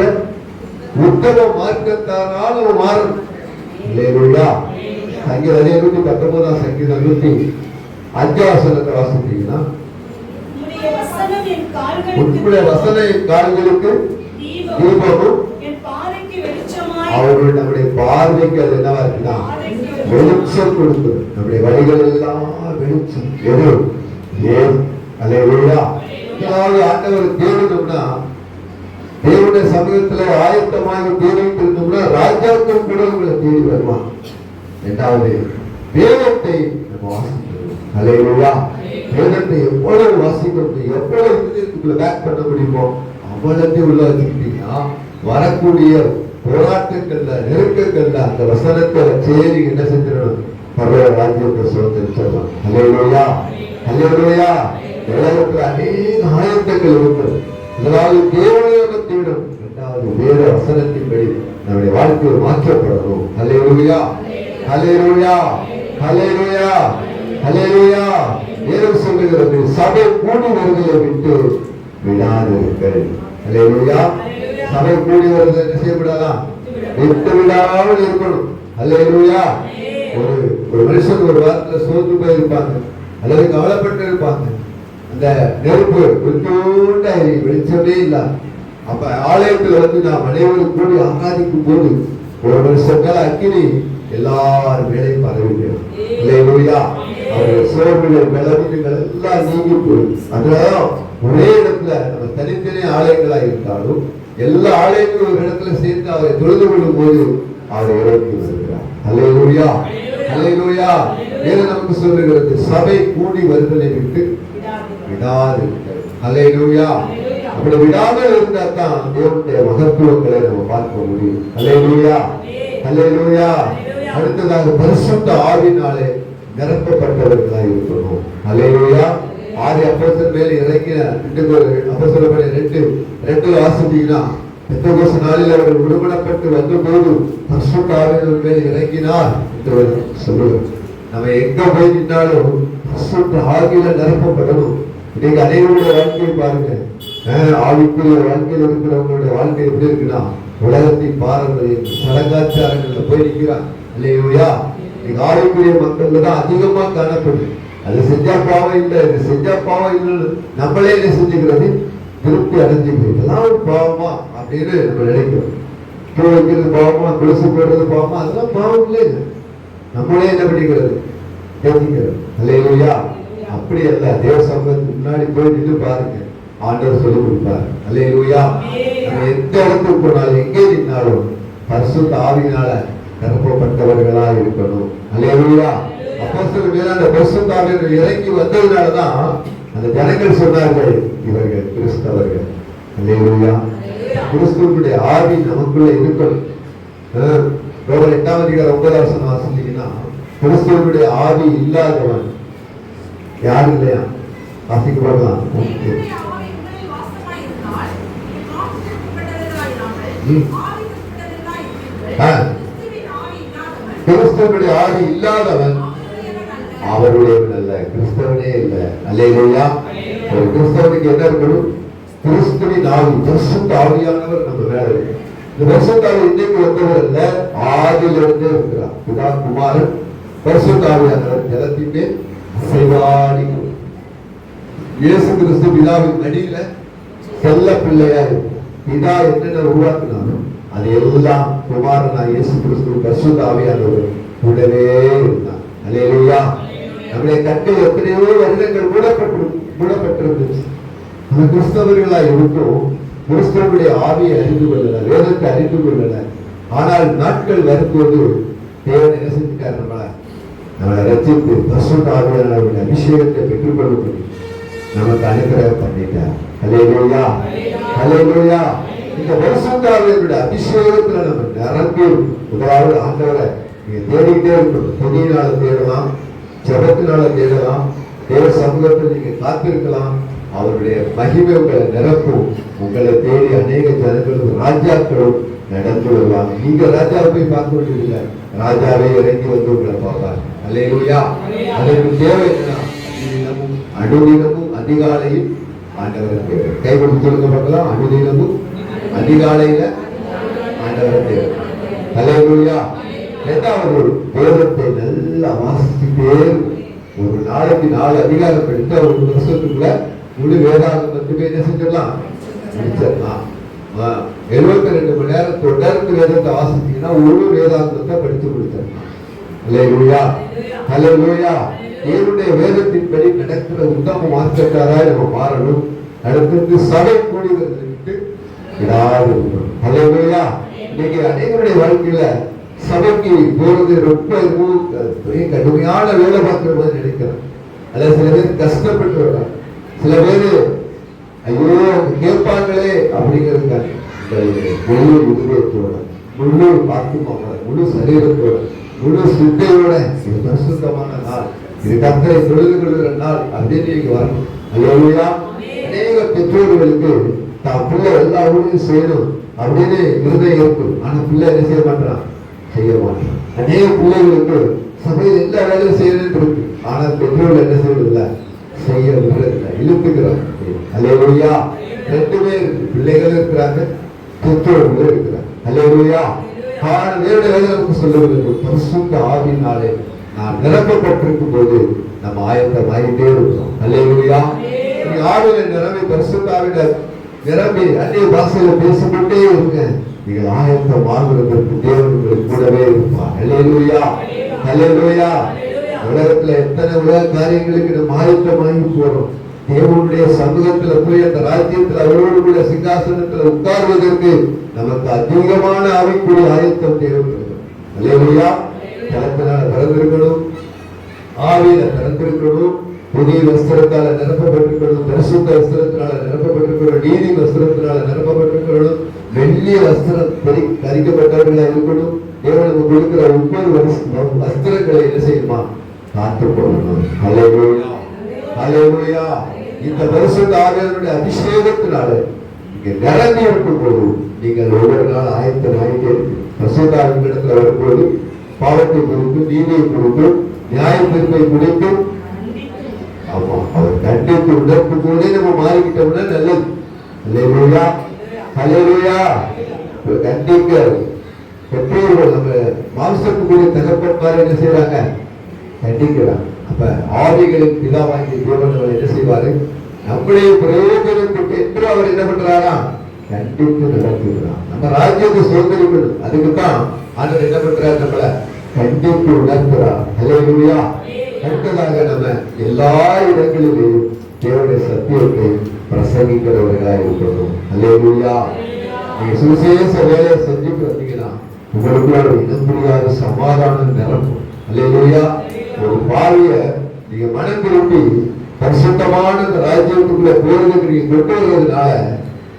உத்தம மார்க்கத்தானால் ஒரு மாறும். அல்லேலூயா. சங்கீதம் 119 சங்கீதம் 5ஆம் வசனத்தை வாசித்தீங்கன்னா, உம்முடைய வசனம் என் உம்முடைய வசனம் என் கால்களுக்கு தீபமும் என் பாதைக்கு வெளிச்சமாய். அவர்கள் நம்முடைய பார்வைக்கு அது என்னவா இருக்குன்னா வெளிச்சம் கொடுக்குது. நம்முடைய வழிகள் எல்லாம் வெளிச்சம். எது? ஏன் அல்லேலூயா. அதாவது ஆண்டவர் தேடணும்னா, தேவனுடைய சமூகத்துல ஆயத்தமாக தேடிட்டு இருந்தோம்னா ராஜாக்கள் கூட உங்களை தேடி வருவான். இரண்டாவது, வேதத்தை நம்ம வாசிக்கணும். அல்லேலூயா. வேதத்தை எவ்வளவு வாசிக்கணும், எவ்வளவு இதயத்துக்குள்ள பேக் பண்ண முடியுமோ அவ்வளத்தையும் உள்ள வச்சுக்கிட்டீங்கன்னா வரக்கூடிய போராட்டங்கள்ல நெருக்கங்கள்ல அந்த வசனத்தை சேரி என்ன செஞ்சிடணும், பரவ ராஜ்யத்தை சுதந்திரிச்சிடலாம். அல்லேலூயா, அல்லேலூயா. உலகத்துல அநேக ஆயத்தங்கள் இருக்கிறது. முதலாவது தேவனோகத்திடம், இரண்டாவது வேத வசனத்தின்படி நம்முடைய வாழ்க்கையில் மாற்றப்படணும். அல்லேலூயா, அல்லேலூயா, அல்லேலூயா, அல்லேலூயா. வேதம் சொல்லுகிறது, சபை கூடி வருவதை விட்டு விடாதீர்கள். அல்லேலூயா. சபை கூடி வருவதை என்ன செய்யப்படாதான், விட்டு விடாமல் இருக்கணும். அல்லேலூயா. ஒரு மனுஷன் ஒரு வாரத்துல சோர்ந்து போயிருப்பாங்க அல்லது கவலைப்பட்டு இருப்பாங்க. அந்த நெருப்பு விட்டோண்ட வெளிச்சமே இல்ல. அப்ப ஆலயத்துல வந்து நாம் அனைவரும் கூடி ஆராதிக்கும் போது ஒரு மனுஷன் மேல அக்கினி எல்லாரும் மேலே பரவிடும். அல்லேலூயா. அவருடைய சோர்வுகள் பலவீனங்கள் எல்லாம் நீங்கி போயிடும். அதனால ஒரே இடத்துல நம்ம தனித்தனி ஆலயங்களா இருந்தாலும் எல்லா ஆலயங்களும் ஒரு இடத்துல சேர்ந்து அவரை தொழுது கொள்ளும் போது அவரை இறக்கி வருகிறார். அல்லேலூயா, அல்லேலூயா. வேதம் நமக்கு சொல்லுகிறது, சபை கூடி வருதலை விட்டு விடாதீர்கள். அல்லேலூயா. அப்படி விடாமல் இருந்தா தான் தேவனுடைய மகத்துவங்களை நம்ம பார்க்க முடியும். அல்லேலூயா, அல்லேலூயா. அடுத்ததாக பரிசுத்த ஆவியினாலே நிரப்பப்பட்டவர்களாக இருக்கணும். அல்லேலூயா. ஆதி அப்போஸ்தலர் மேல் இறங்கின அப்போஸ்தலர் 2 வாசித்தீங்கன்னா, பெந்தெகோஸ்து நாளில் அவர்கள் விடுபடப்பட்டு வந்த போது பரிசுத்த ஆவியானவர் மேல் இறங்கினார் என்று சொல்லுவார். நம்ம எங்க போய் நின்றாலும் பரிசுத்த ஆவியில நிரப்பப்படணும். இன்னைக்கு அனைவருடைய வாழ்க்கையை பாருங்க, ஆவிக்குரிய வாழ்க்கையில் இருக்கிறவங்களுடைய வாழ்க்கை எப்படி இருக்குன்னா உலகத்தின் பாரம்பரியம் சடங்காச்சாரங்கள்ல போய் நிற்கிறான். அல்லேலூயா. இன்னைக்கு ஆவிக்குரிய மக்கள் தான் அதிகமா காணப்படுது. அது செஞ்சா பாவம் இல்லை, இது செஞ்சா பாவம் இல்லை, நம்மளே என்ன செஞ்சுக்கிறது, திருப்தி அடைஞ்சுக்கிறது. இதெல்லாம் ஒரு பாவமா அப்படின்னு நம்ம நினைக்கிறோம். பூ வைக்கிறது பாவமா, கொலுசு போடுறது பாவமா, அதெல்லாம் பாவம் இல்லை. நம்மளே என்ன பண்ணிக்கிறது, தெரிஞ்சுக்கிறது. அல்லேலூயா. அப்படி அல்ல. தேவ சமூகத்துக்கு முன்னாடி போய் நின்று பாருங்க, ஆண்டவர் சொல்லிக் கொடுப்பார். அல்லேலூயா. நம்ம எந்த இடத்துக்கு போனாலும் எங்கே நின்னாலும் பரிசுத்த ஆவியினால நிரப்பப்பட்டவர்களா இருக்கணும். அல்லேலூயா. அப்போஸ்தலர் மேல அந்த பரிசுத்த ஆவியானவர் இறங்கி வந்ததுனாலதான் அந்த ஜனங்கள் சொன்னார்கள், இவர்கள் கிறிஸ்தவர்கள். அல்லேலூயா. கிறிஸ்துவனுடைய ஆவி நமக்குள்ள இருக்கணும். ரோமர் 8ஆம் அதிகாரம் 9ஆம் வசனம் வாசித்தீங்கன்னா, கிறிஸ்துவனுடைய ஆவி இல்லாதவன் யாரும் இல்லையா? வாசிக்க பார்க்கலாம். கிறிஸ்துவனுடைய ஆவி இல்லாதவன் அவருடையவன் அல்ல, கிறிஸ்தவனே இல்லை. அல்லேலூயா. ஒரு கிறிஸ்தவனுக்கு என்ன இருக்கணும்? கிறிஸ்துவின் ஆவி, பரிசுத்த ஆவியானவர் நம்ம மேல இருக்கு. இந்த பரிசுத்த ஆவி இன்னைக்கு வந்தவர் அல்ல, ஆதியிலிருந்தே இருக்கிறார். பிதா குமாரன் பரிசுத்த ஆவியானவர் ஜலத்தின் மேல் அசைவாடி இயேசு கிறிஸ்து பிதாவின் மடியில செல்ல பிள்ளையா இருக்கும். பிதா என்னென்ன உருவாக்கினாலும் அது எல்லாம் குமாரனா இயேசு கிறிஸ்து பரிசுத்த ஆவியானவர் கூடவே இருந்தார். அல்லேலூயா. நம்முடைய கண்கள் எத்தனையோ வருடங்கள் மூடப்பட்டிருந்துச்சு. நம்ம கிறிஸ்தவர்களா இருந்தோம், கிறிஸ்தவனுடைய ஆவியை அறிந்து கொள்ளல, வேதத்தை அறிந்து கொள்ளல. ஆனால் நாட்கள் வரும்போது தேவன் என்ன செஞ்சுட்டார், நம்மளை ரசித்து பரிசுத்த ஆவியானவருடைய அபிஷேகத்தை பெற்றுக்கொள்ள நமக்கு அனுகிரகம் பண்ணிட்டார். அல்லேலூயா, அல்லேலூயா. இந்த பரிசுத்த ஆவியானவருடைய அபிஷேகத்துல நம்ம நிரம்பி முதலாவது ஆண்டவரை நீங்க தேடிக்கிட்டே இருக்கணும். பொதியினால தேடலாம், ஜபத்தினால தேடலாம், தேவ சமூகத்தில் நீங்க காத்திருக்கலாம். அவருடைய மகிமை உங்களை நிரப்பும். உங்களை தேடி அநேக ஜனங்களும் ராஜாக்களும் நடந்து வருவாங்க. நீங்க ராஜாவை போய் பார்க்க வேண்டியதில்லை, ராஜாவே இறங்கி வந்து உங்களை பார்ப்பார். அல்லேலூயா. அதற்கு தேவை என்ன? அனுதினமும் அதிகாலையில் ஆண்டவரை தேவை. கைவிட்டு சொல்லுங்க பார்க்கலாம். அனுதினமும் அதிகாலையில ஆண்டவரை தேவை. அல்லேலூயா. இரண்டாவது, வேதத்தை நல்லா வாசிச்சுட்டே ஒரு நாளைக்கு 4 அதிகாரம் எடுத்தா ஒரு வருஷத்துக்குள்ள முழு வேதாகமத்துக்கு என்ன செஞ்சிடலாம், முடிச்சிடலாம். 72 மணி நேரம் தொடர்ந்து வேதத்தை வாசிச்சீங்கன்னா ஒரு வேதாந்தத்தை படித்து முடிச்சிடலாம். அல்லேலூயா, அல்லேலூயா. தேவனுடைய வேதத்தின்படி நடக்கிற உத்தம மார்க்கத்தாராய் நம்ம மாறணும். அடுத்தது சபை கூடுதலை விட்டு விடாது இருக்கணும். அல்லேலூயா. இன்னைக்கு அநேகருடைய வாழ்க்கையில சபைக்கு போறது ரொம்ப கடுமையான வேலை பார்க்கிற மாதிரி நினைக்கிறேன். அல்ல சில பேர் கஷ்டப்பட்டு வர்றாங்க. சில பேரு ஐயோ கேட்பாங்களே அப்படிங்கிறதுக்காக முழு உருவத்தோட, முழு ஆத்மாவோட, முழு சரீரத்தோட, முழு சிந்தையோட இது பரிசுத்தமான நாள், இது கர்த்தரை தொழுது கொள்கிற நாள் அப்படின்னு நீங்க வரணும். அல்லேலூயா. அநேக பெற்றோர்களுக்கு தான் பிள்ளை எல்லா ஊரையும் செய்யணும் அப்படின்னு இருதயம் இருக்கும். ஆனா பிள்ளை என்ன செய்ய மாட்டான், செய்ய மாட்டான். அநேக பிள்ளைகளுக்கு சபையில் எல்லா வேலையும் செய்யணும்னு இருக்கு. ஆனா பெற்றோர்கள் என்ன செய்வதில்லை, செய்ய விடுறதில்லை, இழுத்துக்கிறாங்க. அல்லேலூயா. 2 பேர் பிள்ளைகள் இருக்கிறாங்க, பெற்றோர்கள் இருக்கிறாங்க. அல்லேலூயா. வேதம் சொல்லுவது பரிசுத்த ஆவியினாலே நாம் நிரப்பப்பட்டிருக்கும் போது நம்ம ஆயத்தமாயிட்டே இருக்கிறோம். அல்லேலூயா. ஆவியில நிரம்பி பரிசுத்த ஆவியில நிரம்பி அந்நிய பாஷையில பேசிக்கொண்டே இருங்க. நீங்கள் ஆயத்தமாகுவதற்கு தேவன் உங்களுக்கு கூடவே இருப்பார். அல்லேலூயா, அல்லேலூயா. உலகத்துல எத்தனை உலக காரியங்களுக்கு நம்ம ஆயத்தமாகி போறோம். தேவனுடைய சமூகத்துல போய் அந்த ராஜ்யத்துல அவரோடு கூட சிங்காசனத்துல உட்கார்வதற்கு நமக்கு அதிகமான ஆவிக்குரிய ஆயத்தம் தேவைப்படுகிறது. அல்லேலூயா. தலத்தினால பிறந்திருக்கணும், ஆவியில பிறந்திருக்கணும், புதிய வஸ்திரத்தால நிரப்பப்பட்டிருக்கணும், பரிசுத்த வஸ்திரத்தினால நிரப்பப்பட்டிருக்கணும், நீதி வஸ்திரத்தினால நிரப்பப்பட்டிருக்கணும், வெள்ளிய வஸ்திரம் தரிக்கப்பட்டவர்களா இருக்கணும். தேவனுக்கு கொடுக்கிற ஒவ்வொரு வஸ்திரங்களை என்ன செய்யணுமா, காத்துக் கொள்ளணும். அல்லேலூயா, அல்லேலூயா. இந்த பரிசுத்த ஆவியானவருடைய அபிஷேகத்தினால நீங்க நிரம்பி இருக்கும் போது நீங்கள் ஒவ்வொரு நாள் ஆயத்தமாயிட்டே பரிசுத்த ஆவியிடத்துல வரும்போது பாவத்தை குறித்து, நீதியை குறித்து, நியாய தீர்ப்பை குறித்து ஆமா அவர் கண்டித்து உணர்க்கும் போதே நம்ம மாறிக்கிட்டோம்னா நல்லது. அல்லேலூயா, அல்லேலூயா. கண்டிக்க பெற்றோர்கள் நம்ம மாம்சத்துக்குரிய தகப்பன்மார் என்ன செய்யறாங்க, கண்டிக்கிறாங்க. அப்ப ஆவிகளின் பிதாவாகிய தேவன் அவர் என்ன செய்வாரு, நம்முடைய பிரயோஜனத்துக்கு என்று அவர் என்ன பண்றாரா, கண்டித்து நடத்துகிறார். நம்ம ராஜ்யத்தை சுதந்திரிக்கணும். அதுக்குத்தான் ஆண்டவர் என்ன பண்றாரு, நம்மள கண்டித்து உணர்த்துறார். அல்லேலூயா. அடுத்ததாக நம்ம எல்லா இடங்களிலேயும் தேவனுடைய சத்தியத்தை பிரசங்கிக்கிறவர்களாக இருக்கணும். அல்லேலூயா. நீங்க சுவிசேஷ வேலையை செஞ்சுட்டு வந்தீங்கன்னா உங்களுக்குள்ள ஒரு இனம் புரியாத சமாதானம் நிரப்பும். அல்லேலூயா. ஒரு பாவிய நீங்க மனம் திருப்பி பரிசுத்தமான இந்த ராஜ்யத்துக்குள்ள போறதுக்கு நீங்க கொண்டு வருவதனால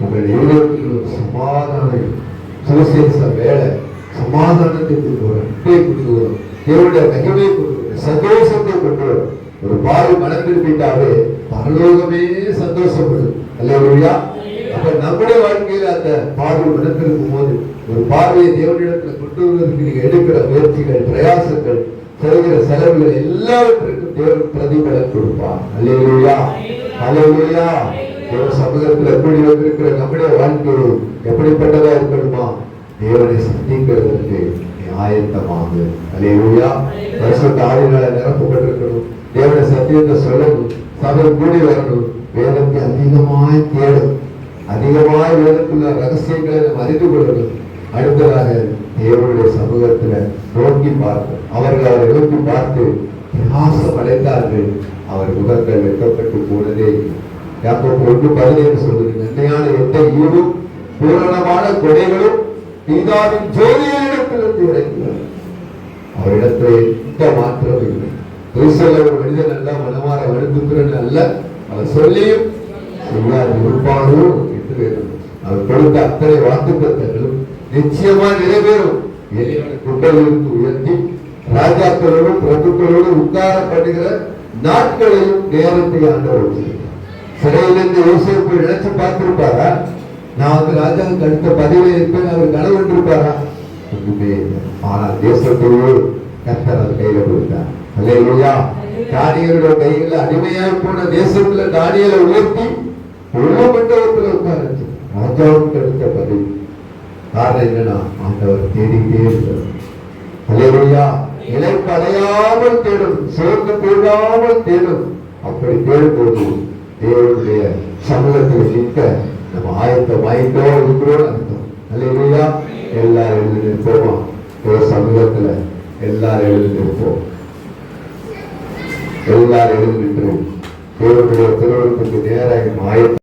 உங்களுடைய இருதயத்தில் சமாதானம், சுவிசேஷ வேலை சமாதானத்தை கொண்டு வரும், கொண்டு வரும், தேவனுடைய மகிமையை கொண்டு வரும், சந்தோஷத்தை கொண்டு வரும். ஒரு பாவி மனம் திருப்பிட்டாவே பரலோகமே சந்தோஷப்படும். அல்லேலூயா. அப்ப நம்முடைய வாழ்க்கையில அந்த பார்வை மனத்திருக்கும் போது ஒரு பார்வையை தேவனிடத்துல கொண்டு வருவதற்கு நீங்க எடுக்கிற முயற்சிகள், பிரயாசங்கள், செய்கிற செலவுகள் எல்லாவற்றிற்கும் தேவன் பிரதிபலன் கொடுப்பார். அல்லேலூயா, அல்லேலூயா. தேவ சமூகத்துல கூடி வந்திருக்கிற நம்முடைய வாழ்க்கை எப்படிப்பட்டதா இருக்கணுமா, தேவனை சந்திக்கிறதற்கு ஆயத்தமாக. அல்லேலூயா. பரிசுத்த ஆவியினால நிரப்பப்பட்டிருக்கணும். தேவனை சத்தியத்தை சொல்லணும், சபை கூடி வரணும், வேதத்தை அதிகமாய் தேடும், அதிகமாய் வேதத்துள்ள ரகசியங்களை நம்ம அறிந்து கொள்ளணும். அடுத்ததாக தேவனுடைய சமூகத்துல நோக்கி பார்க்கணும். அவர்கள் அவரை நோக்கி பார்த்து பிரகாசம் அடைந்தார்கள், அவர் முகங்கள் வெட்டப்பட்டு போனதே. யாக்கோபு 1:17 சொல்லுது, நன்மையான எந்த ஈவும் பூரணமான கொடைகளும் பிதாவின் ஜோதியிடத்திலிருந்து இறங்கினார். அவரிடத்துல எந்த மாற்றம் இல்லை. ஒரு மனிதன் அல்ல, மனமாற வருந்துகிறன் அல்ல, அவர் சொல்லியும் சொல்லாது இருப்பானோ என்று வேணும். அவர் கொடுத்த அத்தனை வாக்குத்தத்தங்களும் நிச்சயமா நிறைவேறும். எளியவனை குட்டையிலிருந்து உயர்த்தி ராஜாக்களோடும் பிரபுக்களோடும் உட்காரப்படுகிற நாட்களையும் நேரத்தை ஆண்டவர் சிறையிலிருந்து யோசேப்பு நினைச்சு பார்த்திருப்பாரா, நான் வந்து ராஜாவுக்கு அடுத்த பதவியில் இருப்பேன் அவர் கனவு இருப்பாரா? ஒன்றுமே இல்லை. ஆனால் தேசத்தோடு கர்த்தர் அவர் கையில கொடுத்தார். அல்லேலூயா. தானியேலுடைய கையில அடிமையாய் போன தேசத்துல தானியேலை உயர்த்தி உள்ள மண்டபத்தில் உட்கார ராஜாவுக்கு அடுத்த பதவி. காரணம் என்னன்னா ஆண்டவர் தேடிக்கிட்டே இருக்கிறார். அல்லேலூயா. இலைப்படையாமல் தேடும், சோர்ந்து போகாமல் தேடும். அப்படி தேடும்போது தேவனுடைய சமூகத்தில் நிற்க நம்ம ஆயத்தமாயிட்டோம் இருக்கிறோம் அர்த்தம். அல்லேலூயா. எல்லாரும் எழுதி நிற்போமா? சமூகத்துல எல்லாரும் எழுதி நிற்போம். எல்லாரும் எழுதி நின்றோம். தேவனுடைய திருமணத்துக்கு நேராக ஆயத்தம்